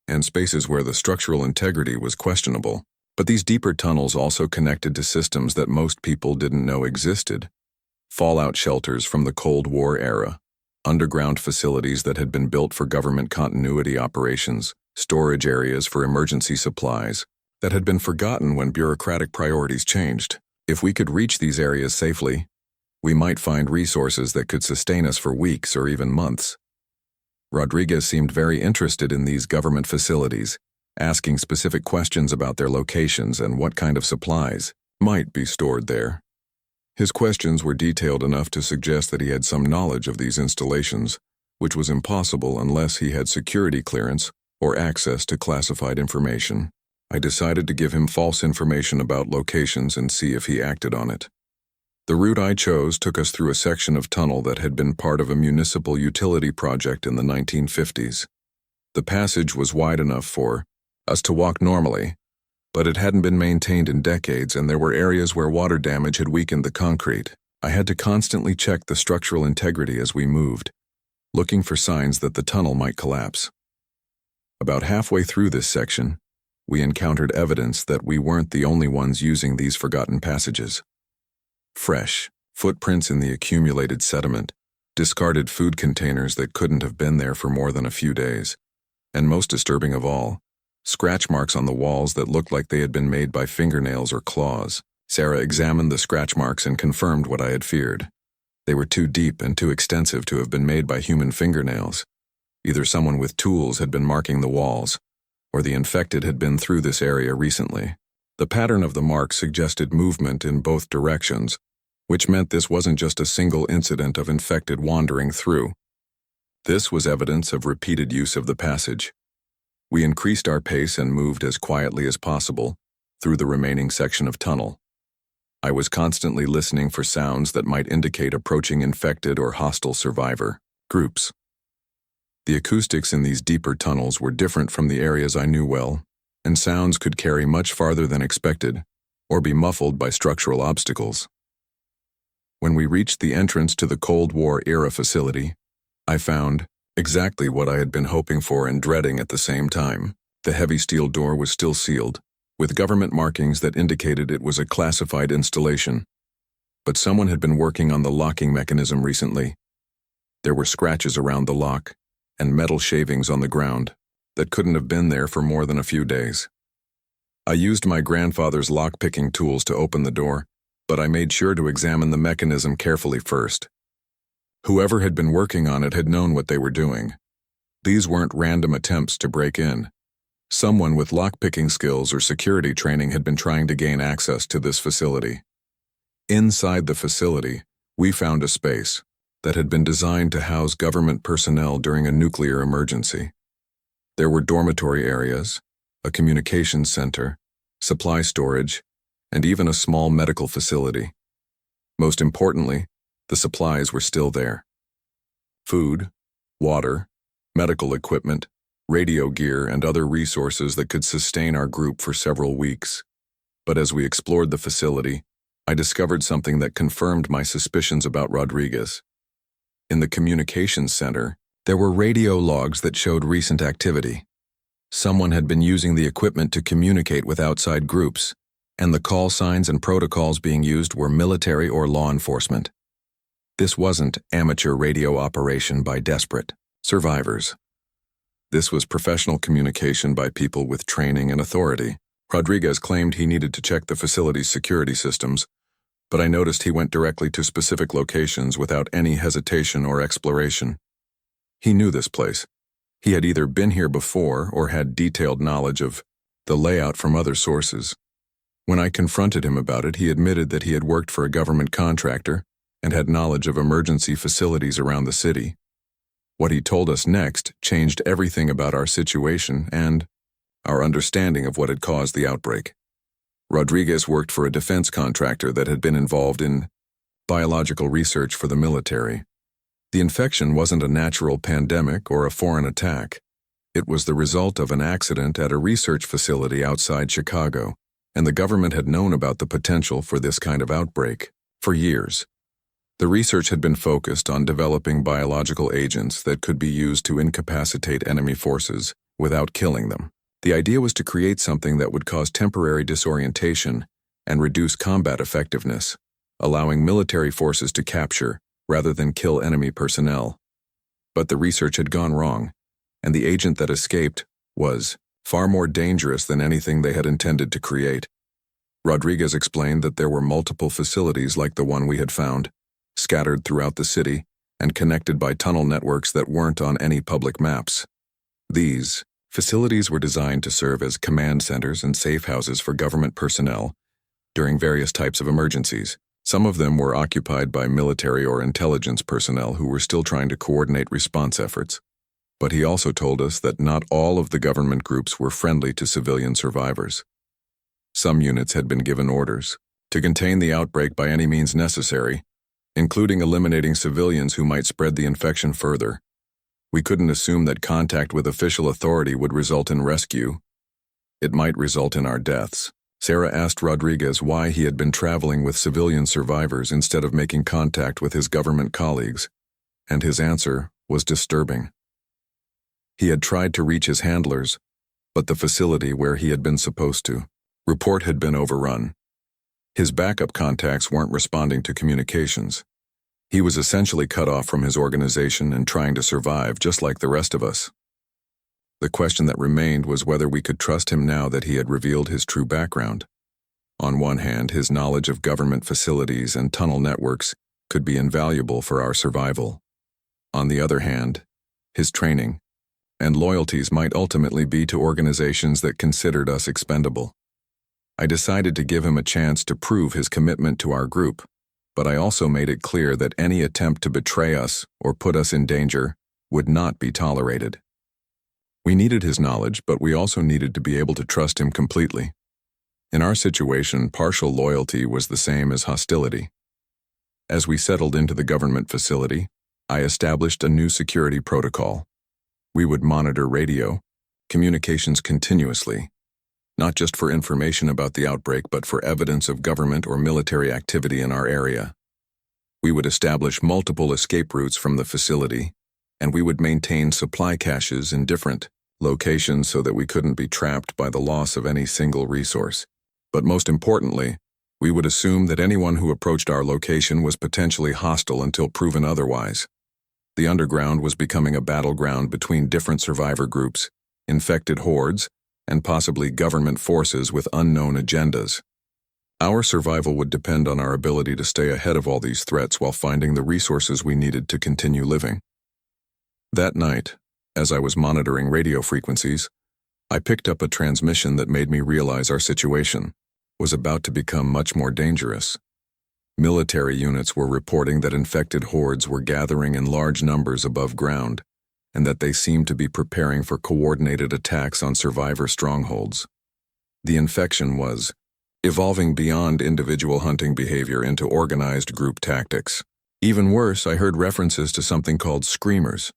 and spaces where the structural integrity was questionable. But these deeper tunnels also connected to systems that most people didn't know existed. Fallout shelters from the Cold War era, underground facilities that had been built for government continuity operations, storage areas for emergency supplies, that had been forgotten when bureaucratic priorities changed. If we could reach these areas safely, we might find resources that could sustain us for weeks or even months. Rodriguez seemed very interested in these government facilities, asking specific questions about their locations and what kind of supplies might be stored there. His questions were detailed enough to suggest that he had some knowledge of these installations, which was impossible unless he had security clearance or access to classified information. I decided to give him false information about locations and see if he acted on it. The route I chose took us through a section of tunnel that had been part of a municipal utility project in the 1950s. The passage was wide enough for us to walk normally, but it hadn't been maintained in decades and there were areas where water damage had weakened the concrete. I had to constantly check the structural integrity as we moved, looking for signs that the tunnel might collapse. About halfway through this section, we encountered evidence that we weren't the only ones using these forgotten passages. Fresh footprints in the accumulated sediment, discarded food containers that couldn't have been there for more than a few days, and most disturbing of all, scratch marks on the walls that looked like they had been made by fingernails or claws. Sarah examined the scratch marks and confirmed what I had feared. They were too deep and too extensive to have been made by human fingernails. Either someone with tools had been marking the walls, or the infected had been through this area recently. The pattern of the marks suggested movement in both directions, which meant this wasn't just a single incident of infected wandering through. This was evidence of repeated use of the passage. We increased our pace and moved as quietly as possible through the remaining section of tunnel. I was constantly listening for sounds that might indicate approaching infected or hostile survivor groups. The acoustics in these deeper tunnels were different from the areas I knew well, and sounds could carry much farther than expected, or be muffled by structural obstacles. When we reached the entrance to the Cold War-era facility, I found exactly what I had been hoping for and dreading at the same time. The heavy steel door was still sealed, with government markings that indicated it was a classified installation. But someone had been working on the locking mechanism recently. There were scratches around the lock, and metal shavings on the ground that couldn't have been there for more than a few days. I used my grandfather's lock-picking tools to open the door, but I made sure to examine the mechanism carefully first. Whoever had been working on it had known what they were doing. These weren't random attempts to break in. Someone with lock-picking skills or security training had been trying to gain access to this facility. Inside the facility, we found a space that had been designed to house government personnel during a nuclear emergency. There were dormitory areas, a communications center, supply storage, and even a small medical facility. Most importantly, the supplies were still there. Food, water, medical equipment, radio gear, and other resources that could sustain our group for several weeks. But as we explored the facility, I discovered something that confirmed my suspicions about Rodriguez. In the communications center, there were radio logs that showed recent activity. Someone had been using the equipment to communicate with outside groups, and the call signs and protocols being used were military or law enforcement. This wasn't amateur radio operation by desperate survivors. This was professional communication by people with training and authority. Rodriguez claimed he needed to check the facility's security systems, but I noticed he went directly to specific locations without any hesitation or exploration. He knew this place. He had either been here before or had detailed knowledge of the layout from other sources. When I confronted him about it, he admitted that he had worked for a government contractor and had knowledge of emergency facilities around the city. What he told us next changed everything about our situation and our understanding of what had caused the outbreak. Rodriguez worked for a defense contractor that had been involved in biological research for the military. The infection wasn't a natural pandemic or a foreign attack. It was the result of an accident at a research facility outside Chicago, and the government had known about the potential for this kind of outbreak for years. The research had been focused on developing biological agents that could be used to incapacitate enemy forces without killing them. The idea was to create something that would cause temporary disorientation and reduce combat effectiveness, allowing military forces to capture rather than kill enemy personnel. But the research had gone wrong, and the agent that escaped was far more dangerous than anything they had intended to create. Rodriguez explained that there were multiple facilities like the one we had found, scattered throughout the city and connected by tunnel networks that weren't on any public maps. These facilities were designed to serve as command centers and safe houses for government personnel during various types of emergencies. Some of them were occupied by military or intelligence personnel who were still trying to coordinate response efforts. But he also told us that not all of the government groups were friendly to civilian survivors. Some units had been given orders to contain the outbreak by any means necessary, including eliminating civilians who might spread the infection further. We couldn't assume that contact with official authority would result in rescue. It might result in our deaths. Sarah asked Rodriguez why he had been traveling with civilian survivors instead of making contact with his government colleagues, and his answer was disturbing. He had tried to reach his handlers, but the facility where he had been supposed to report had been overrun. His backup contacts weren't responding to communications. He was essentially cut off from his organization and trying to survive just like the rest of us. The question that remained was whether we could trust him now that he had revealed his true background. On one hand, his knowledge of government facilities and tunnel networks could be invaluable for our survival. On the other hand, his training and loyalties might ultimately be to organizations that considered us expendable. I decided to give him a chance to prove his commitment to our group, but I also made it clear that any attempt to betray us or put us in danger would not be tolerated. We needed his knowledge, but we also needed to be able to trust him completely. In our situation, partial loyalty was the same as hostility. As we settled into the government facility, I established a new security protocol. We would monitor radio communications continuously, not just for information about the outbreak, but for evidence of government or military activity in our area. We would establish multiple escape routes from the facility, and we would maintain supply caches in different locations so that we couldn't be trapped by the loss of any single resource. But most importantly, we would assume that anyone who approached our location was potentially hostile until proven otherwise. The underground was becoming a battleground between different survivor groups, infected hordes, and possibly government forces with unknown agendas. Our survival would depend on our ability to stay ahead of all these threats while finding the resources we needed to continue living. That night, as I was monitoring radio frequencies, I picked up a transmission that made me realize our situation was about to become much more dangerous. Military units were reporting that infected hordes were gathering in large numbers above ground, and that they seemed to be preparing for coordinated attacks on survivor strongholds. The infection was evolving beyond individual hunting behavior into organized group tactics. Even worse, I heard references to something called screamers,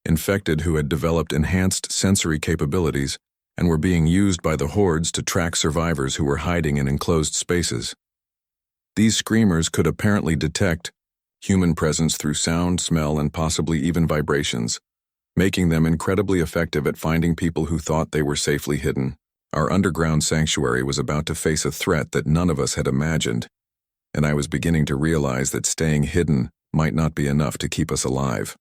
infected who had developed enhanced sensory capabilities and were being used by the hordes to track survivors who were hiding in enclosed spaces. These screamers could apparently detect human presence through sound, smell, and possibly even vibrations, making them incredibly effective at finding people who thought they were safely hidden. Our underground sanctuary was about to face a threat that none of us had imagined, and I was beginning to realize that staying hidden might not be enough to keep us alive.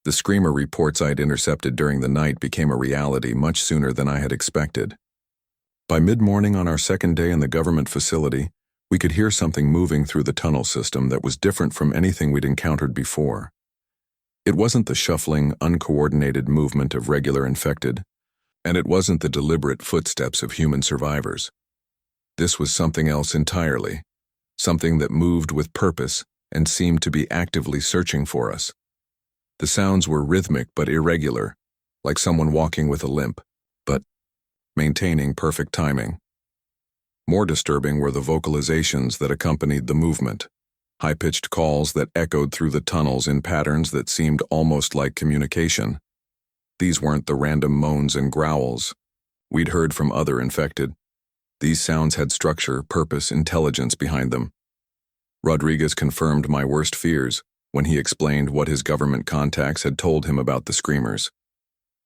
The screamer reports I'd intercepted during the night became a reality much sooner than I had expected. By mid-morning on our second day in the government facility, we could hear something moving through the tunnel system that was different from anything we'd encountered before. It wasn't the shuffling, uncoordinated movement of regular infected, and it wasn't the deliberate footsteps of human survivors. This was something else entirely, something that moved with purpose and seemed to be actively searching for us. The sounds were rhythmic but irregular, like someone walking with a limp, but maintaining perfect timing. More disturbing were the vocalizations that accompanied the movement, high-pitched calls that echoed through the tunnels in patterns that seemed almost like communication. These weren't the random moans and growls we'd heard from other infected. These sounds had structure, purpose, intelligence behind them. Rodriguez confirmed my worst fears when he explained what his government contacts had told him about the screamers.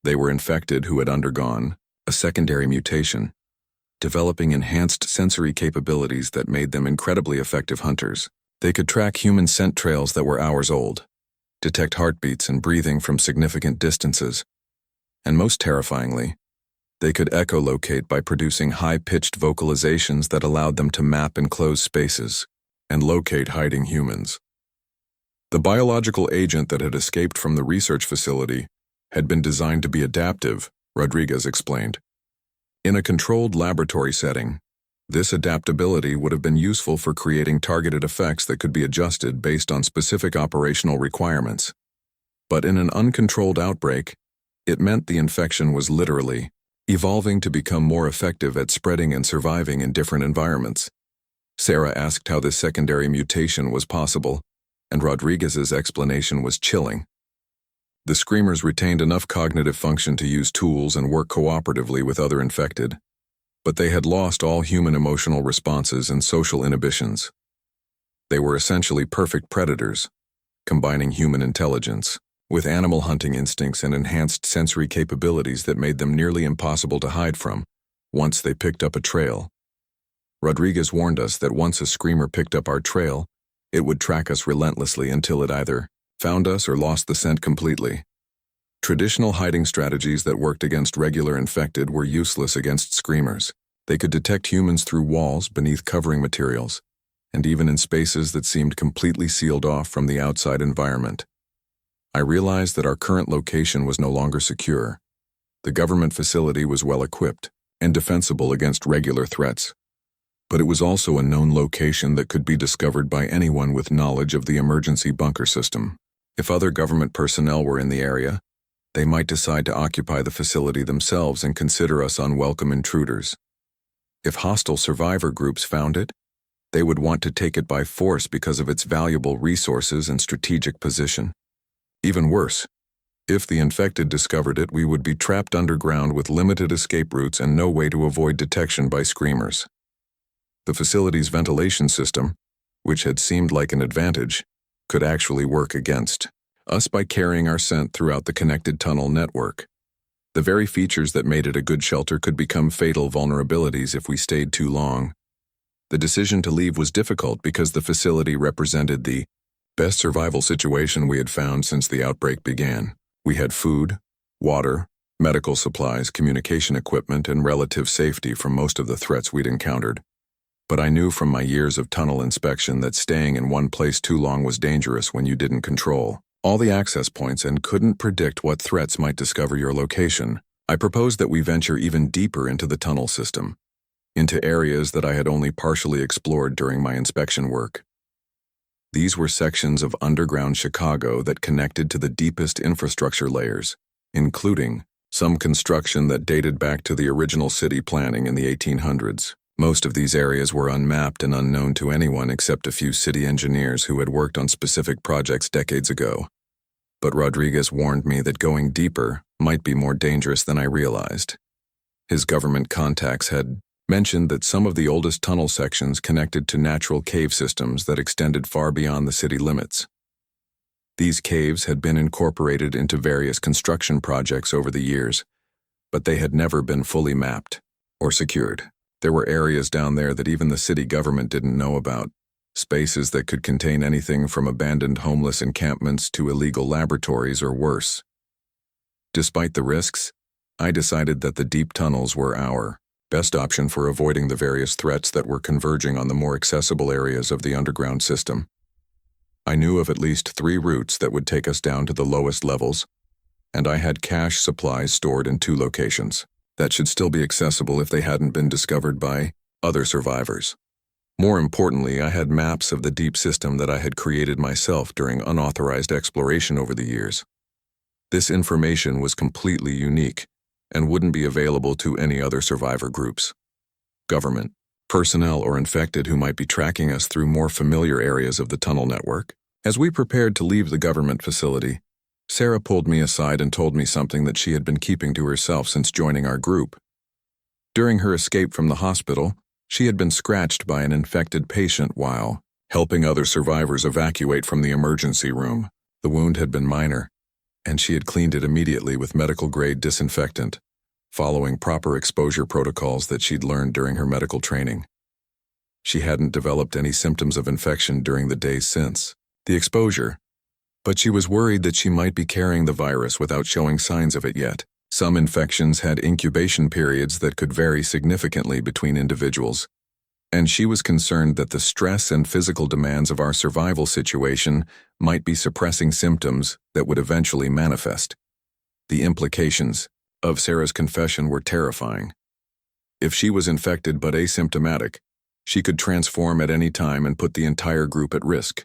They were infected who had undergone a secondary mutation, developing enhanced sensory capabilities that made them incredibly effective hunters. They could track human scent trails that were hours old, detect heartbeats and breathing from significant distances, and most terrifyingly, they could echolocate by producing high-pitched vocalizations that allowed them to map enclosed spaces and locate hiding humans. The biological agent that had escaped from the research facility had been designed to be adaptive, Rodriguez explained. In a controlled laboratory setting, this adaptability would have been useful for creating targeted effects that could be adjusted based on specific operational requirements. But in an uncontrolled outbreak, it meant the infection was literally evolving to become more effective at spreading and surviving in different environments. Sarah asked how this secondary mutation was possible, and Rodriguez's explanation was chilling. The screamers retained enough cognitive function to use tools and work cooperatively with other infected, but they had lost all human emotional responses and social inhibitions. They were essentially perfect predators, combining human intelligence with animal hunting instincts and enhanced sensory capabilities that made them nearly impossible to hide from once they picked up a trail. Rodriguez warned us that once a screamer picked up our trail, it would track us relentlessly until it either found us or lost the scent completely. Traditional hiding strategies that worked against regular infected were useless against screamers. They could detect humans through walls, beneath covering materials, and even in spaces that seemed completely sealed off from the outside environment. I realized that our current location was no longer secure. The government facility was well equipped and defensible against regular threats, but it was also a known location that could be discovered by anyone with knowledge of the emergency bunker system. If other government personnel were in the area, they might decide to occupy the facility themselves and consider us unwelcome intruders. If hostile survivor groups found it, they would want to take it by force because of its valuable resources and strategic position. Even worse, if the infected discovered it, we would be trapped underground with limited escape routes and no way to avoid detection by screamers. The facility's ventilation system, which had seemed like an advantage, could actually work against us by carrying our scent throughout the connected tunnel network. The very features that made it a good shelter could become fatal vulnerabilities if we stayed too long. The decision to leave was difficult because the facility represented the best survival situation we had found since the outbreak began. We had food, water, medical supplies, communication equipment, and relative safety from most of the threats we'd encountered. But I knew from my years of tunnel inspection that staying in one place too long was dangerous when you didn't control all the access points and couldn't predict what threats might discover your location. I proposed that we venture even deeper into the tunnel system, into areas that I had only partially explored during my inspection work. These were sections of underground Chicago that connected to the deepest infrastructure layers, including some construction that dated back to the original city planning in the 1800s. Most of these areas were unmapped and unknown to anyone except a few city engineers who had worked on specific projects decades ago. But Rodriguez warned me that going deeper might be more dangerous than I realized. His government contacts had mentioned that some of the oldest tunnel sections connected to natural cave systems that extended far beyond the city limits. These caves had been incorporated into various construction projects over the years, but they had never been fully mapped or secured. There were areas down there that even the city government didn't know about, spaces that could contain anything from abandoned homeless encampments to illegal laboratories or worse. Despite the risks, I decided that the deep tunnels were our best option for avoiding the various threats that were converging on the more accessible areas of the underground system. I knew of at least 3 routes that would take us down to the lowest levels, and I had cache supplies stored in 2 locations that should still be accessible if they hadn't been discovered by other survivors. More importantly, I had maps of the deep system that I had created myself during unauthorized exploration over the years. This information was completely unique and wouldn't be available to any other survivor groups, government, personnel, or infected who might be tracking us through more familiar areas of the tunnel network. As we prepared to leave the government facility, Sarah pulled me aside and told me something that she had been keeping to herself since joining our group. During her escape from the hospital, she had been scratched by an infected patient while helping other survivors evacuate from the emergency room. The wound had been minor, and she had cleaned it immediately with medical-grade disinfectant, following proper exposure protocols that she'd learned during her medical training. She hadn't developed any symptoms of infection during the days since. The exposure, But she was worried that she might be carrying the virus without showing signs of it yet. Some infections had incubation periods that could vary significantly between individuals, and she was concerned that the stress and physical demands of our survival situation might be suppressing symptoms that would eventually manifest. The implications of Sarah's confession were terrifying. If she was infected but asymptomatic, she could transform at any time and put the entire group at risk.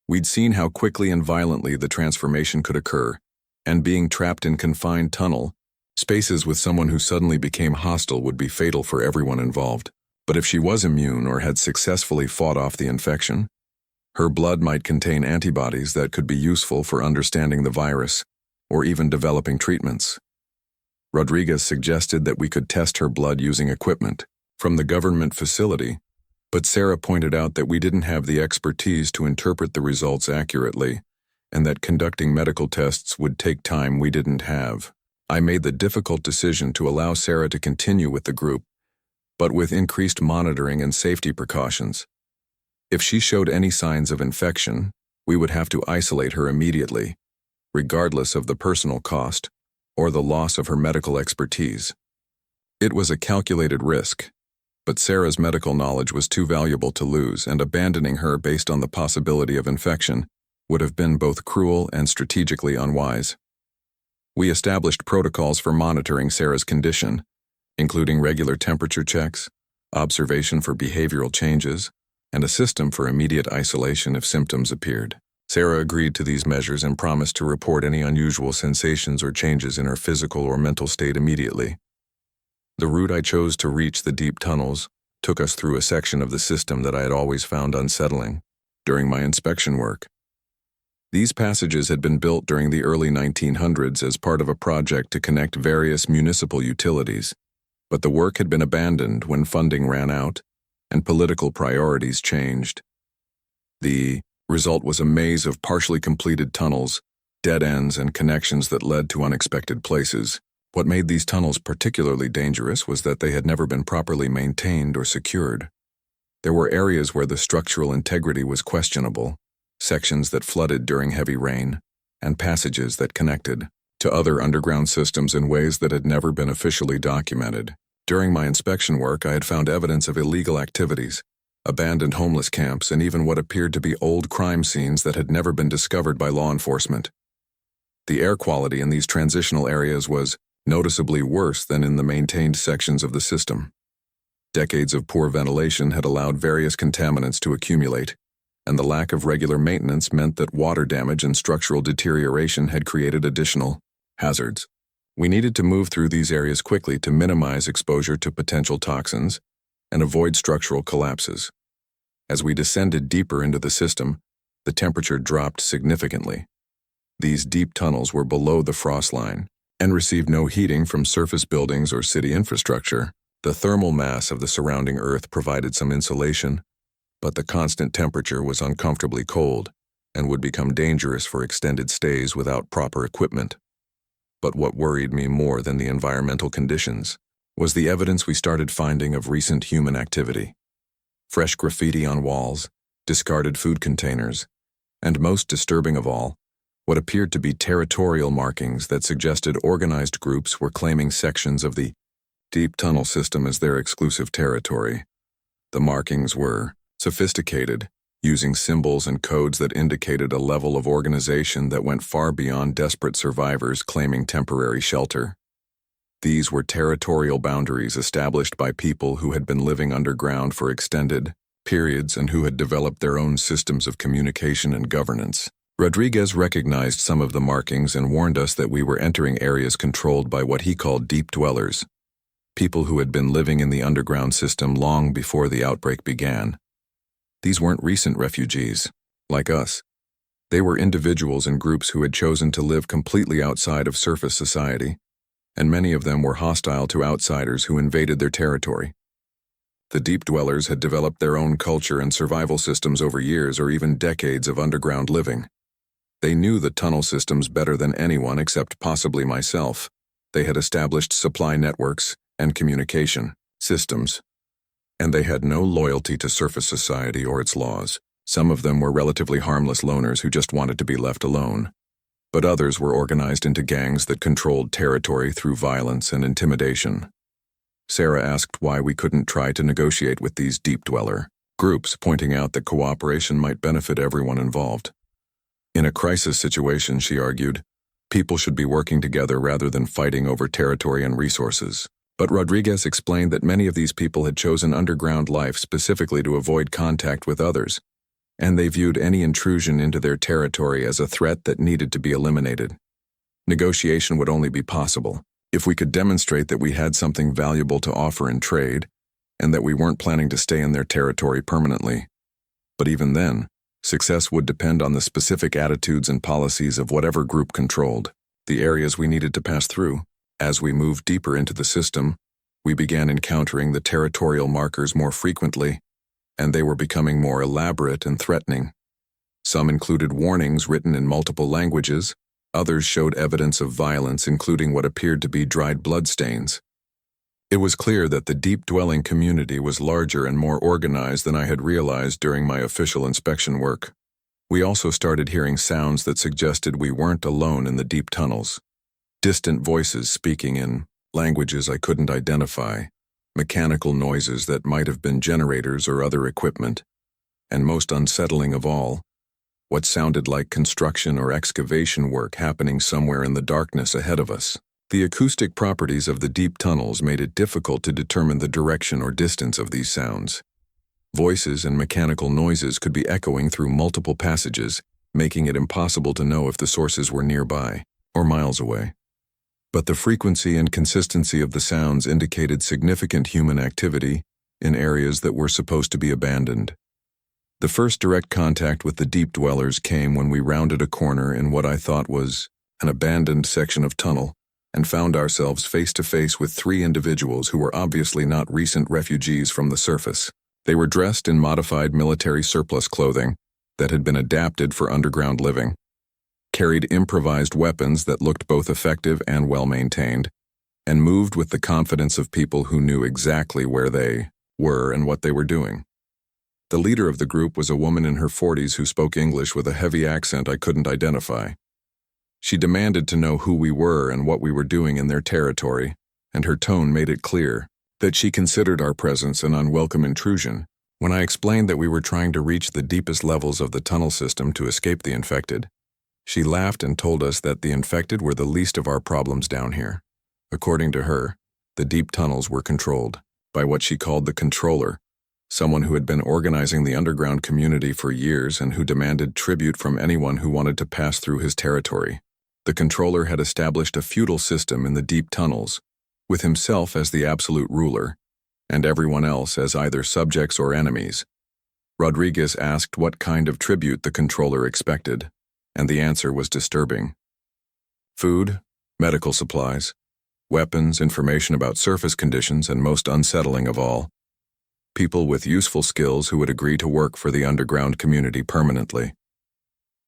We'd seen how quickly and violently the transformation could occur, and being trapped in confined tunnel spaces with someone who suddenly became hostile would be fatal for everyone involved. But if she was immune or had successfully fought off the infection, her blood might contain antibodies that could be useful for understanding the virus or even developing treatments. Rodriguez suggested that we could test her blood using equipment from the government facility, but Sarah pointed out that we didn't have the expertise to interpret the results accurately and that conducting medical tests would take time we didn't have. I made the difficult decision to allow Sarah to continue with the group, but with increased monitoring and safety precautions. If she showed any signs of infection, we would have to isolate her immediately, regardless of the personal cost or the loss of her medical expertise. It was a calculated risk, but Sarah's medical knowledge was too valuable to lose, and abandoning her based on the possibility of infection would have been both cruel and strategically unwise. We established protocols for monitoring Sarah's condition, including regular temperature checks, observation for behavioral changes, and a system for immediate isolation if symptoms appeared. Sarah agreed to these measures and promised to report any unusual sensations or changes in her physical or mental state immediately. The route I chose to reach the deep tunnels took us through a section of the system that I had always found unsettling during my inspection work. These passages had been built during the early 1900s as part of a project to connect various municipal utilities, but the work had been abandoned when funding ran out and political priorities changed. The result was a maze of partially completed tunnels, dead ends, and connections that led to unexpected places. What made these tunnels particularly dangerous was that they had never been properly maintained or secured. There were areas where the structural integrity was questionable, sections that flooded during heavy rain, and passages that connected to other underground systems in ways that had never been officially documented. During my inspection work, I had found evidence of illegal activities, abandoned homeless camps, and even what appeared to be old crime scenes that had never been discovered by law enforcement. The air quality in these transitional areas was noticeably worse than in the maintained sections of the system. Decades of poor ventilation had allowed various contaminants to accumulate, and the lack of regular maintenance meant that water damage and structural deterioration had created additional hazards. We needed to move through these areas quickly to minimize exposure to potential toxins and avoid structural collapses. As we descended deeper into the system, the temperature dropped significantly. These deep tunnels were below the frost line and received no heating from surface buildings or city infrastructure. The thermal mass of the surrounding earth provided some insulation, but the constant temperature was uncomfortably cold and would become dangerous for extended stays without proper equipment. But what worried me more than the environmental conditions was the evidence we started finding of recent human activity. Fresh graffiti on walls, discarded food containers, and most disturbing of all, what appeared to be territorial markings that suggested organized groups were claiming sections of the deep tunnel system as their exclusive territory. The markings were sophisticated, using symbols and codes that indicated a level of organization that went far beyond desperate survivors claiming temporary shelter. These were territorial boundaries established by people who had been living underground for extended periods and who had developed their own systems of communication and governance. Rodriguez recognized some of the markings and warned us that we were entering areas controlled by what he called deep dwellers, people who had been living in the underground system long before the outbreak began. These weren't recent refugees, like us. They were individuals and groups who had chosen to live completely outside of surface society, and many of them were hostile to outsiders who invaded their territory. The deep dwellers had developed their own culture and survival systems over years or even decades of underground living. They knew the tunnel systems better than anyone except possibly myself. They had established supply networks and communication systems, and they had no loyalty to surface society or its laws. Some of them were relatively harmless loners who just wanted to be left alone, but others were organized into gangs that controlled territory through violence and intimidation. Sarah asked why we couldn't try to negotiate with these deep dweller groups, pointing out that cooperation might benefit everyone involved. In a crisis situation, she argued, people should be working together rather than fighting over territory and resources. But Rodriguez explained that many of these people had chosen underground life specifically to avoid contact with others, and they viewed any intrusion into their territory as a threat that needed to be eliminated. Negotiation would only be possible if we could demonstrate that we had something valuable to offer in trade and that we weren't planning to stay in their territory permanently. But even then, success would depend on the specific attitudes and policies of whatever group controlled the areas we needed to pass through. As we moved deeper into the system, we began encountering the territorial markers more frequently, and they were becoming more elaborate and threatening. Some included warnings written in multiple languages, others showed evidence of violence, including what appeared to be dried bloodstains. It was clear that the deep-dwelling community was larger and more organized than I had realized during my official inspection work. We also started hearing sounds that suggested we weren't alone in the deep tunnels. Distant voices speaking in languages I couldn't identify, mechanical noises that might have been generators or other equipment, and most unsettling of all, what sounded like construction or excavation work happening somewhere in the darkness ahead of us. The acoustic properties of the deep tunnels made it difficult to determine the direction or distance of these sounds. Voices and mechanical noises could be echoing through multiple passages, making it impossible to know if the sources were nearby or miles away. But the frequency and consistency of the sounds indicated significant human activity in areas that were supposed to be abandoned. The first direct contact with the deep dwellers came when we rounded a corner in what I thought was an abandoned section of tunnel and found ourselves face to face with three individuals who were obviously not recent refugees from the surface. They were dressed in modified military surplus clothing that had been adapted for underground living, carried improvised weapons that looked both effective and well-maintained, and moved with the confidence of people who knew exactly where they were and what they were doing. The leader of the group was a woman in her 40s who spoke English with a heavy accent I couldn't identify. She demanded to know who we were and what we were doing in their territory, and her tone made it clear that she considered our presence an unwelcome intrusion. When I explained that we were trying to reach the deepest levels of the tunnel system to escape the infected, she laughed and told us that the infected were the least of our problems down here. According to her, the deep tunnels were controlled by what she called the controller, someone who had been organizing the underground community for years and who demanded tribute from anyone who wanted to pass through his territory. The controller had established a feudal system in the deep tunnels, with himself as the absolute ruler, and everyone else as either subjects or enemies. Rodriguez asked what kind of tribute the controller expected, and the answer was disturbing. Food, medical supplies, weapons, information about surface conditions, and most unsettling of all, people with useful skills who would agree to work for the underground community permanently.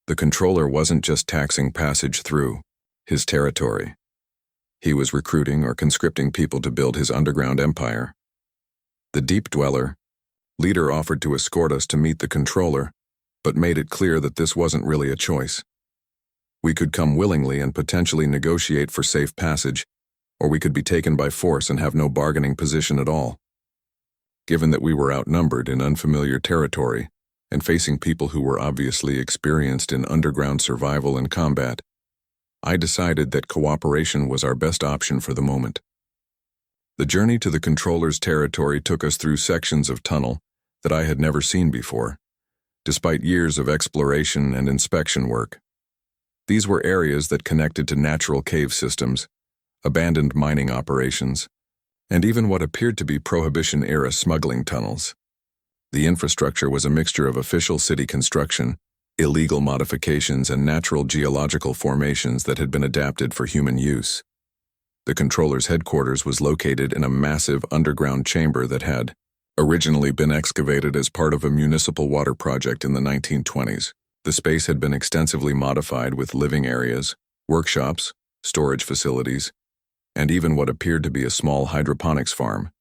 The controller wasn't just taxing passage through his territory. He was recruiting or conscripting people to build his underground empire. The deep dweller leader offered to escort us to meet the controller, but made it clear that this wasn't really a choice. We could come willingly and potentially negotiate for safe passage, or we could be taken by force and have no bargaining position at all. Given that we were outnumbered in unfamiliar territory and facing people who were obviously experienced in underground survival and combat, I decided that cooperation was our best option for the moment. The journey to the controller's territory took us through sections of tunnel that I had never seen before, despite years of exploration and inspection work. These were areas that connected to natural cave systems, abandoned mining operations, and even what appeared to be Prohibition-era smuggling tunnels. The infrastructure was a mixture of official city construction, illegal modifications, and natural geological formations that had been adapted for human use. The controller's headquarters was located in a massive underground chamber that had originally been excavated as part of a municipal water project in the 1920s. The space had been extensively modified with living areas, workshops, storage facilities, and even what appeared to be a small hydroponics farm.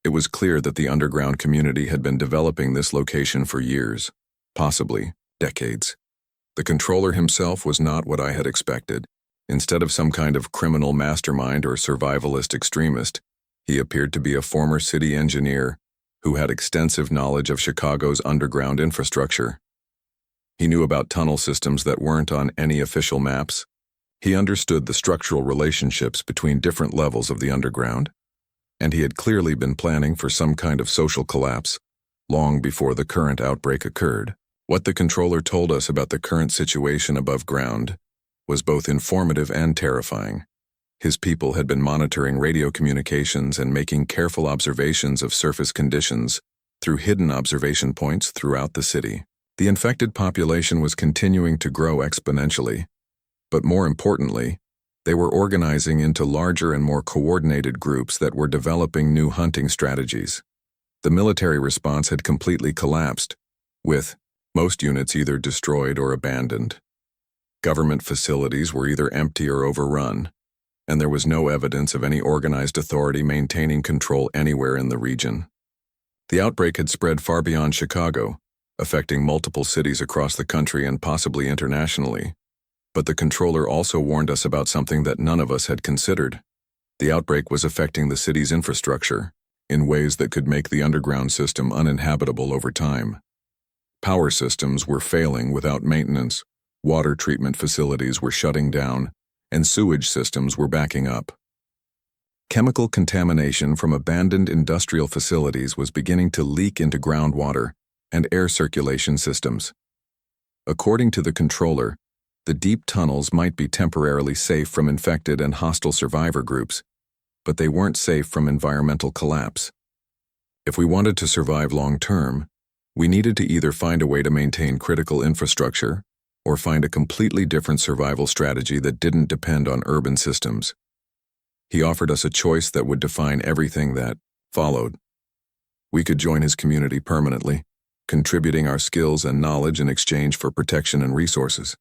It was clear that the underground community had been developing this location for years, possibly decades. The controller himself was not what I had expected. Instead of some kind of criminal mastermind or survivalist extremist, he appeared to be a former city engineer who had extensive knowledge of Chicago's underground infrastructure. He knew about tunnel systems that weren't on any official maps. He understood the structural relationships between different levels of the underground, and he had clearly been planning for some kind of social collapse long before the current outbreak occurred. What the controller told us about the current situation above ground was both informative and terrifying. His people had been monitoring radio communications and making careful observations of surface conditions through hidden observation points throughout the city. The infected population was continuing to grow exponentially, but more importantly, they were organizing into larger and more coordinated groups that were developing new hunting strategies. The military response had completely collapsed, with most units either destroyed or abandoned. Government facilities were either empty or overrun, and there was no evidence of any organized authority maintaining control anywhere in the region. The outbreak had spread far beyond Chicago, affecting multiple cities across the country and possibly internationally. But the controller also warned us about something that none of us had considered. The outbreak was affecting the city's infrastructure in ways that could make the underground system uninhabitable over time. Power systems were failing without maintenance, water treatment facilities were shutting down, and sewage systems were backing up. Chemical contamination from abandoned industrial facilities was beginning to leak into groundwater and air circulation systems. According to the controller, the deep tunnels might be temporarily safe from infected and hostile survivor groups, but they weren't safe from environmental collapse. If we wanted to survive long-term, we needed to either find a way to maintain critical infrastructure or find a completely different survival strategy that didn't depend on urban systems. He offered us a choice that would define everything that followed. We could join his community permanently, contributing our skills and knowledge in exchange for protection and resources.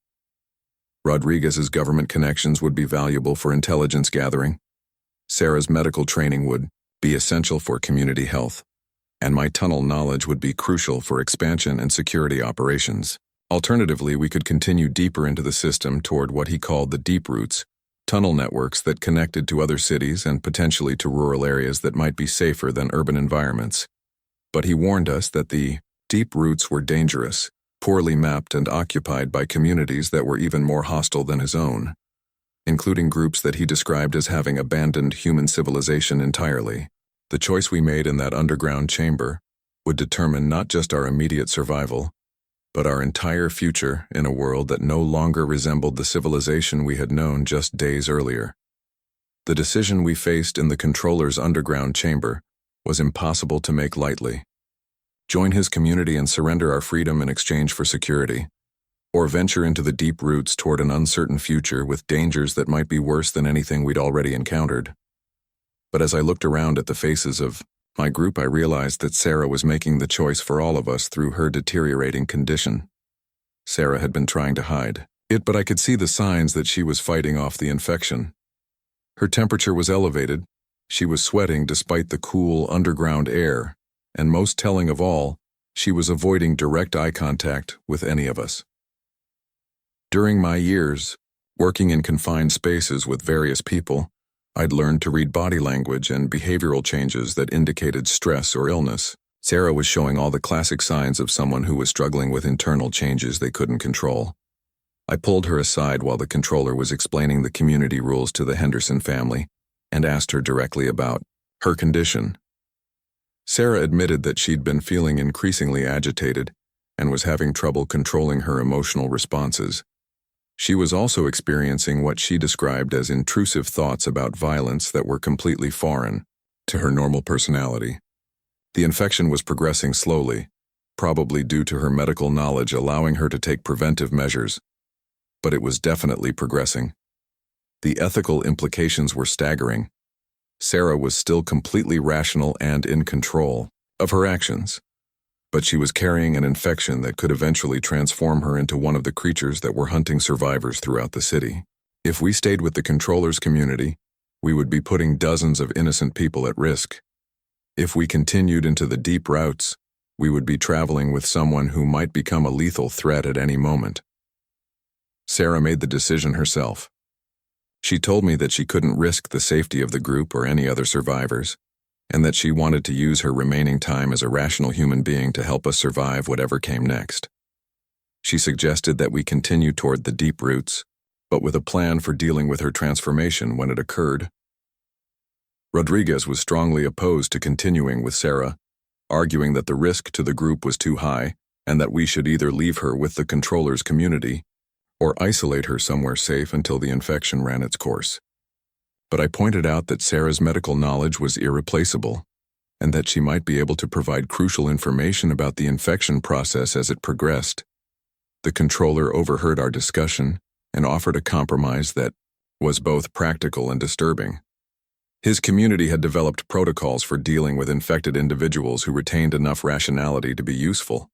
Rodriguez's government connections would be valuable for intelligence gathering. Sarah's medical training would be essential for community health, and my tunnel knowledge would be crucial for expansion and security operations. Alternatively, we could continue deeper into the system toward what he called the deep routes, tunnel networks that connected to other cities and potentially to rural areas that might be safer than urban environments. But he warned us that the deep routes were dangerous, poorly mapped and occupied by communities that were even more hostile than his own, including groups that he described as having abandoned human civilization entirely. The choice we made in that underground chamber would determine not just our immediate survival, but our entire future in a world that no longer resembled the civilization we had known just days earlier. The decision we faced in the controller's underground chamber was impossible to make lightly. Join his community and surrender our freedom in exchange for security, or venture into the deep roots toward an uncertain future with dangers that might be worse than anything we'd already encountered. But as I looked around at the faces of my group, I realized that Sarah was making the choice for all of us through her deteriorating condition. Sarah had been trying to hide it, but I could see the signs that she was fighting off the infection. Her temperature was elevated, she was sweating despite the cool underground air, and most telling of all, she was avoiding direct eye contact with any of us. During my years, working in confined spaces with various people, I'd learned to read body language and behavioral changes that indicated stress or illness. Sarah was showing all the classic signs of someone who was struggling with internal changes they couldn't control. I pulled her aside while the controller was explaining the community rules to the Henderson family and asked her directly about her condition. Sarah admitted that she'd been feeling increasingly agitated and was having trouble controlling her emotional responses. She was also experiencing what she described as intrusive thoughts about violence that were completely foreign to her normal personality. The infection was progressing slowly, probably due to her medical knowledge allowing her to take preventive measures, but it was definitely progressing. The ethical implications were staggering. Sarah was still completely rational and in control of her actions, but she was carrying an infection that could eventually transform her into one of the creatures that were hunting survivors throughout the city. If we stayed with the controller's community, we would be putting dozens of innocent people at risk. If we continued into the deep routes, We would be traveling with someone who might become a lethal threat at any moment. Sarah made the decision herself. She told me that she couldn't risk the safety of the group or any other survivors, and that she wanted to use her remaining time as a rational human being to help us survive whatever came next. She suggested that we continue toward the deep roots, but with a plan for dealing with her transformation when it occurred. Rodriguez was strongly opposed to continuing with Sarah, arguing that the risk to the group was too high and that we should either leave her with the controller's community or isolate her somewhere safe until the infection ran its course. But I pointed out that Sarah's medical knowledge was irreplaceable and that she might be able to provide crucial information about the infection process as it progressed. The controller overheard our discussion and offered a compromise that was both practical and disturbing. His community had developed protocols for dealing with infected individuals who retained enough rationality to be useful.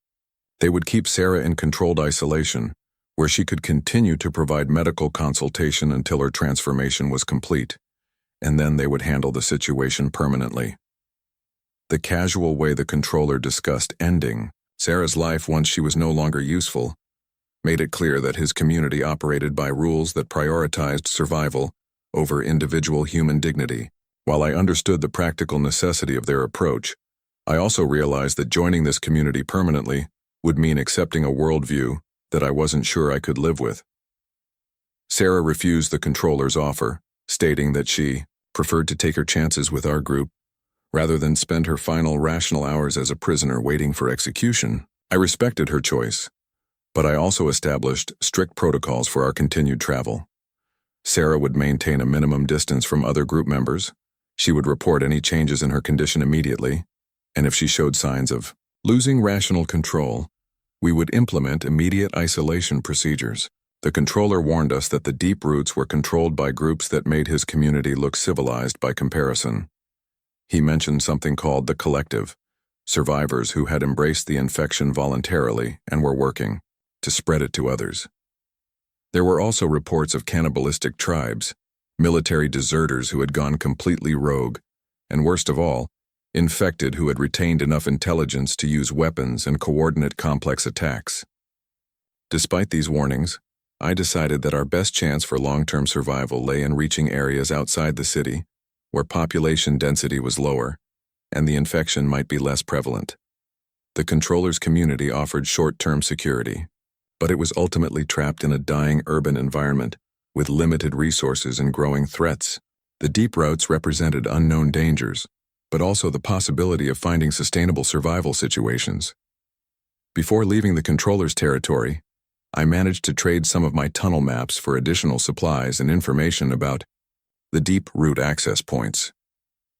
They would keep Sarah in controlled isolation, where she could continue to provide medical consultation until her transformation was complete, and then they would handle the situation permanently. The casual way the controller discussed ending Sarah's life once she was no longer useful made it clear that his community operated by rules that prioritized survival over individual human dignity. While I understood the practical necessity of their approach, I also realized that joining this community permanently would mean accepting a worldview that I wasn't sure I could live with. Sarah refused the controller's offer, stating that she preferred to take her chances with our group rather than spend her final rational hours as a prisoner waiting for execution. I respected her choice, but I also established strict protocols for our continued travel. Sarah would maintain a minimum distance from other group members. She would report any changes in her condition immediately, and if she showed signs of losing rational control, we would implement immediate isolation procedures. The controller warned us that the deep roots were controlled by groups that made his community look civilized by comparison. He mentioned something called the collective, survivors who had embraced the infection voluntarily and were working to spread it to others. There were also reports of cannibalistic tribes, military deserters who had gone completely rogue, and worst of all, infected who had retained enough intelligence to use weapons and coordinate complex attacks. Despite these warnings, I decided that our best chance for long-term survival lay in reaching areas outside the city, where population density was lower, and the infection might be less prevalent. The controller's community offered short-term security, but it was ultimately trapped in a dying urban environment with limited resources and growing threats. The deep routes represented unknown dangers, but also the possibility of finding sustainable survival situations. Before leaving the controller's territory, I managed to trade some of my tunnel maps for additional supplies and information about the deep route access points.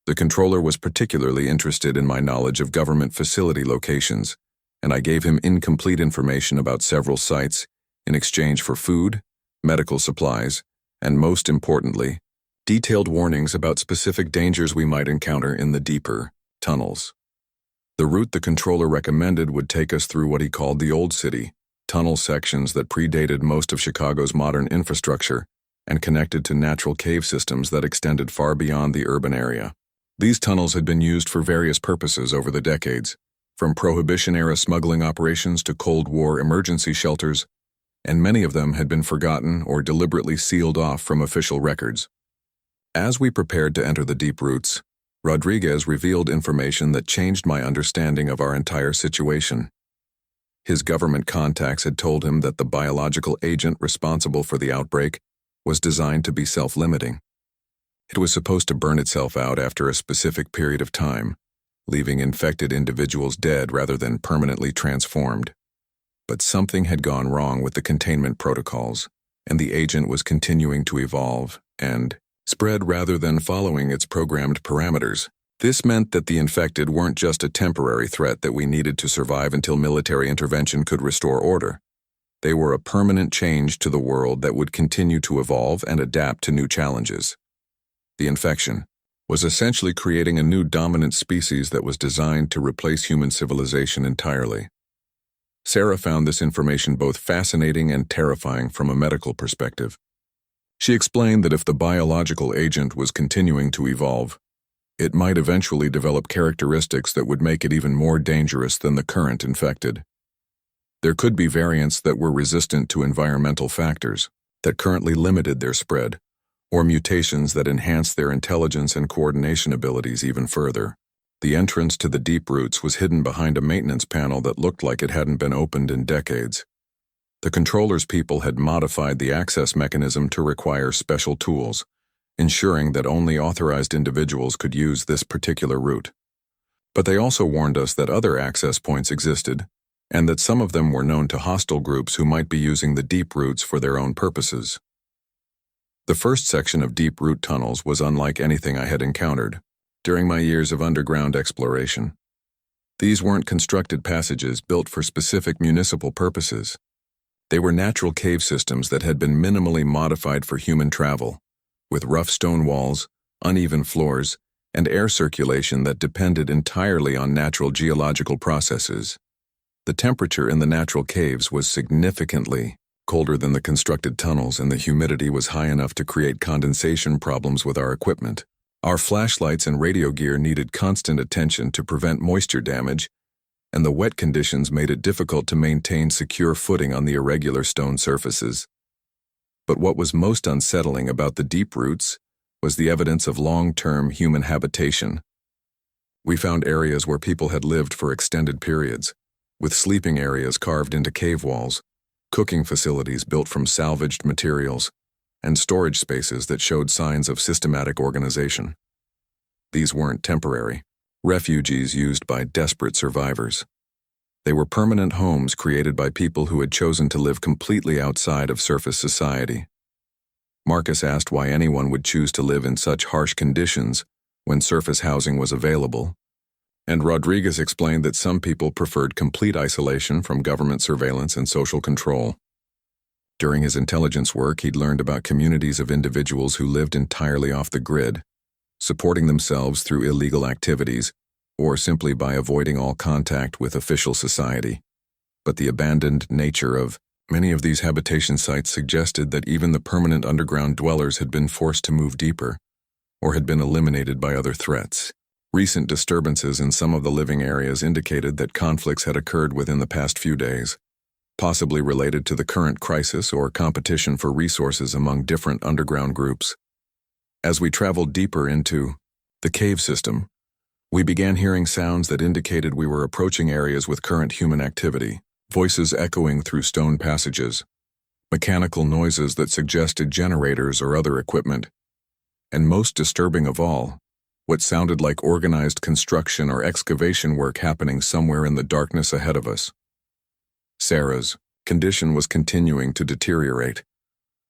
The controller was particularly interested in my knowledge of government facility locations, and I gave him incomplete information about several sites in exchange for food, medical supplies, and most importantly, detailed warnings about specific dangers we might encounter in the deeper tunnels. The route the controller recommended would take us through what he called the Old City, tunnel sections that predated most of Chicago's modern infrastructure and connected to natural cave systems that extended far beyond the urban area. These tunnels had been used for various purposes over the decades, from Prohibition-era smuggling operations to Cold War emergency shelters, and many of them had been forgotten or deliberately sealed off from official records. As we prepared to enter the deep roots, Rodriguez revealed information that changed my understanding of our entire situation. His government contacts had told him that the biological agent responsible for the outbreak was designed to be self-limiting. It was supposed to burn itself out after a specific period of time, leaving infected individuals dead rather than permanently transformed. But something had gone wrong with the containment protocols, and the agent was continuing to evolve and spread rather than following its programmed parameters. This meant that the infected weren't just a temporary threat that we needed to survive until military intervention could restore order. They were a permanent change to the world that would continue to evolve and adapt to new challenges. The infection was essentially creating a new dominant species that was designed to replace human civilization entirely. Sarah found this information both fascinating and terrifying from a medical perspective. She explained that if the biological agent was continuing to evolve, It might eventually develop characteristics that would make it even more dangerous than the current infected. There could be variants that were resistant to environmental factors, that currently limited their spread, or mutations that enhanced their intelligence and coordination abilities even further. The entrance to the deep roots was hidden behind a maintenance panel that looked like it hadn't been opened in decades. The controller's people had modified the access mechanism to require special tools, ensuring that only authorized individuals could use this particular route. But they also warned us that other access points existed, and that some of them were known to hostile groups who might be using the deep routes for their own purposes. The first section of deep route tunnels was unlike anything I had encountered during my years of underground exploration. These weren't constructed passages built for specific municipal purposes. They were natural cave systems that had been minimally modified for human travel, with rough stone walls, uneven floors, and air circulation that depended entirely on natural geological processes. The temperature in the natural caves was significantly colder than the constructed tunnels, and the humidity was high enough to create condensation problems with our equipment. Our flashlights and radio gear needed constant attention to prevent moisture damage, and the wet conditions made it difficult to maintain secure footing on the irregular stone surfaces. But what was most unsettling about the deep roots was the evidence of long-term human habitation. We found areas where people had lived for extended periods, with sleeping areas carved into cave walls, cooking facilities built from salvaged materials, and storage spaces that showed signs of systematic organization. These weren't temporary refuges used by desperate survivors. They were permanent homes created by people who had chosen to live completely outside of surface society. Marcus asked why anyone would choose to live in such harsh conditions when surface housing was available, and Rodriguez explained that some people preferred complete isolation from government surveillance and social control. During his intelligence work, he'd learned about communities of individuals who lived entirely off the grid, supporting themselves through illegal activities, or simply by avoiding all contact with official society. But the abandoned nature of many of these habitation sites suggested that even the permanent underground dwellers had been forced to move deeper, or had been eliminated by other threats. Recent disturbances in some of the living areas indicated that conflicts had occurred within the past few days, possibly related to the current crisis or competition for resources among different underground groups. As we traveled deeper into the cave system, we began hearing sounds that indicated we were approaching areas with current human activity, voices echoing through stone passages, mechanical noises that suggested generators or other equipment, and most disturbing of all, what sounded like organized construction or excavation work happening somewhere in the darkness ahead of us. Sarah's condition was continuing to deteriorate,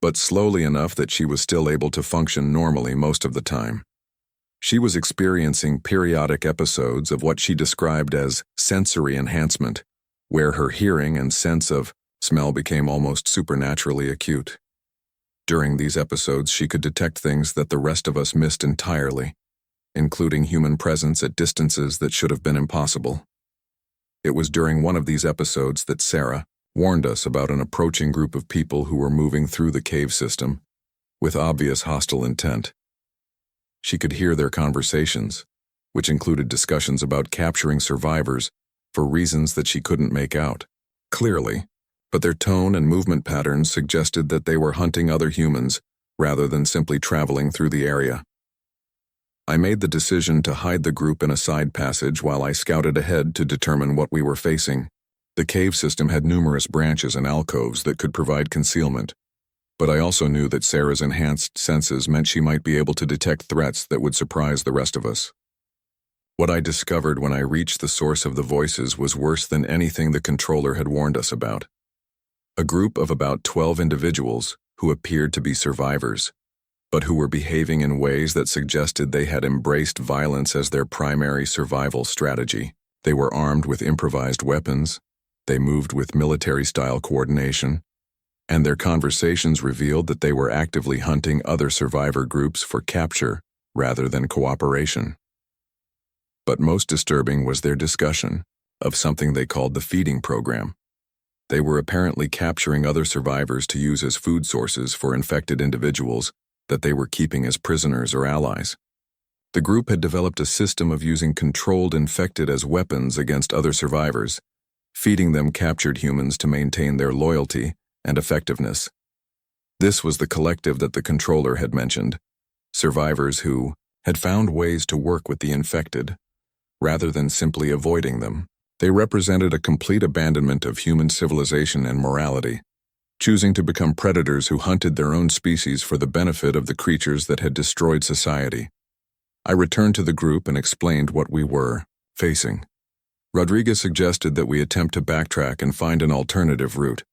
but slowly enough that she was still able to function normally most of the time. She was experiencing periodic episodes of what she described as sensory enhancement, where her hearing and sense of smell became almost supernaturally acute. During these episodes, she could detect things that the rest of us missed entirely, including human presence at distances that should have been impossible. It was during one of these episodes that Sarah warned us about an approaching group of people who were moving through the cave system with obvious hostile intent. She could hear their conversations, which included discussions about capturing survivors for reasons that she couldn't make out clearly, but their tone and movement patterns suggested that they were hunting other humans rather than simply traveling through the area. I made the decision to hide the group in a side passage while I scouted ahead to determine what we were facing. The cave system had numerous branches and alcoves that could provide concealment, but I also knew that Sarah's enhanced senses meant she might be able to detect threats that would surprise the rest of us. What I discovered when I reached the source of the voices was worse than anything the controller had warned us about. A group of about 12 individuals who appeared to be survivors, but who were behaving in ways that suggested they had embraced violence as their primary survival strategy. They were armed with improvised weapons, they moved with military-style coordination, and their conversations revealed that they were actively hunting other survivor groups for capture rather than cooperation. But most disturbing was their discussion of something they called the feeding program. They were apparently capturing other survivors to use as food sources for infected individuals that they were keeping as prisoners or allies. The group had developed a system of using controlled infected as weapons against other survivors, feeding them captured humans to maintain their loyalty and effectiveness. This was the collective that the controller had mentioned, survivors who had found ways to work with the infected, rather than simply avoiding them. They represented a complete abandonment of human civilization and morality, choosing to become predators who hunted their own species for the benefit of the creatures that had destroyed society. I returned to the group and explained what we were facing. Rodriguez suggested that we attempt to backtrack and find an alternative route,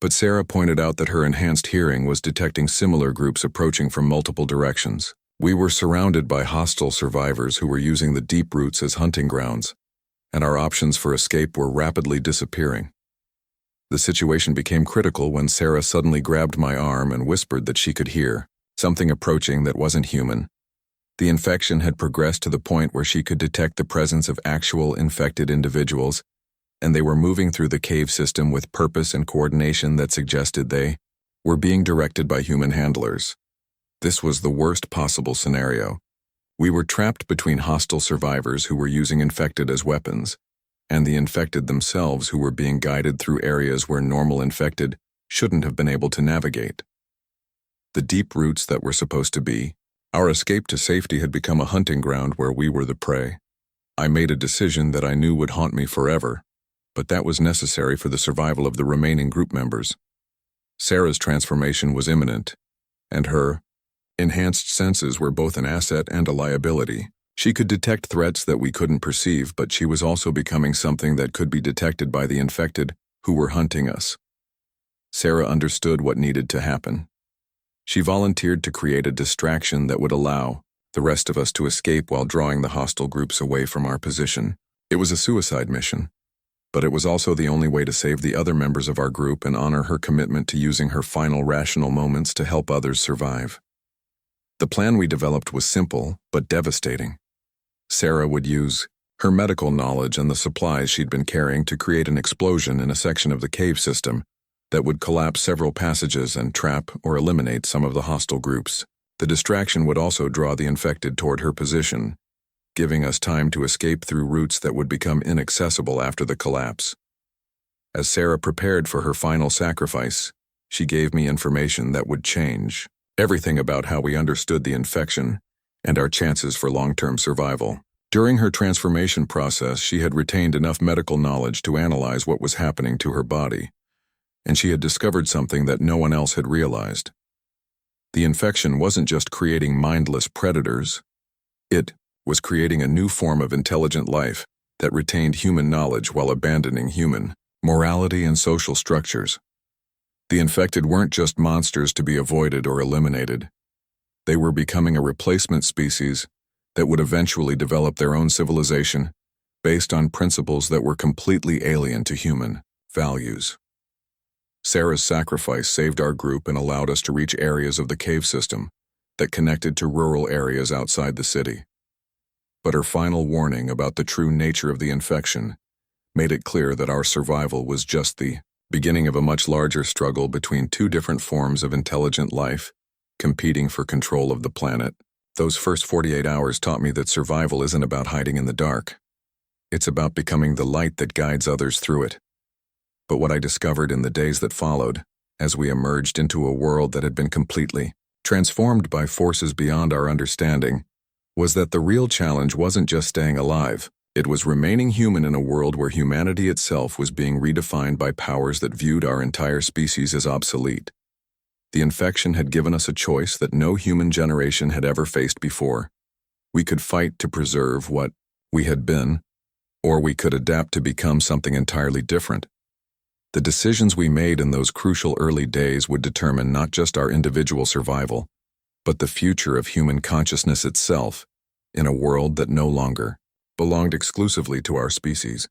but Sarah pointed out that her enhanced hearing was detecting similar groups approaching from multiple directions. We were surrounded by hostile survivors who were using the deep roots as hunting grounds, and our options for escape were rapidly disappearing. The situation became critical when Sarah suddenly grabbed my arm and whispered that she could hear something approaching that wasn't human. The infection had progressed to the point where she could detect the presence of actual infected individuals, and they were moving through the cave system with purpose and coordination that suggested they were being directed by human handlers. This was the worst possible scenario. We were trapped between hostile survivors who were using infected as weapons, and the infected themselves who were being guided through areas where normal infected shouldn't have been able to navigate. The deep roots that were supposed to be our escape to safety had become a hunting ground where we were the prey. I made a decision that I knew would haunt me forever, but that was necessary for the survival of the remaining group members. Sarah's transformation was imminent, and her enhanced senses were both an asset and a liability. She could detect threats that we couldn't perceive, but she was also becoming something that could be detected by the infected who were hunting us. Sarah understood what needed to happen. She volunteered to create a distraction that would allow the rest of us to escape while drawing the hostile groups away from our position. It was a suicide mission, but it was also the only way to save the other members of our group and honor her commitment to using her final rational moments to help others survive. The plan we developed was simple but devastating. Sarah would use her medical knowledge and the supplies she'd been carrying to create an explosion in a section of the cave system that would collapse several passages and trap or eliminate some of the hostile groups. The distraction would also draw the infected toward her position, giving us time to escape through routes that would become inaccessible after the collapse. As Sarah prepared for her final sacrifice, she gave me information that would change everything about how we understood the infection and our chances for long-term survival. During her transformation process, she had retained enough medical knowledge to analyze what was happening to her body, and she had discovered something that no one else had realized. The infection wasn't just creating mindless predators. It was creating a new form of intelligent life that retained human knowledge while abandoning human morality and social structures. The infected weren't just monsters to be avoided or eliminated. They were becoming a replacement species that would eventually develop their own civilization based on principles that were completely alien to human values. Sarah's sacrifice saved our group and allowed us to reach areas of the cave system that connected to rural areas outside the city. But her final warning about the true nature of the infection made it clear that our survival was just the beginning of a much larger struggle between two different forms of intelligent life competing for control of the planet. Those first 48 hours taught me that survival isn't about hiding in the dark. It's about becoming the light that guides others through it. But what I discovered in the days that followed, as we emerged into a world that had been completely transformed by forces beyond our understanding, was that the real challenge wasn't just staying alive. It was remaining human in a world where humanity itself was being redefined by powers that viewed our entire species as obsolete. The infection had given us a choice that no human generation had ever faced before. We could fight to preserve what we had been, or we could adapt to become something entirely different. The decisions we made in those crucial early days would determine not just our individual survival, but the future of human consciousness itself, in a world that no longer belonged exclusively to our species.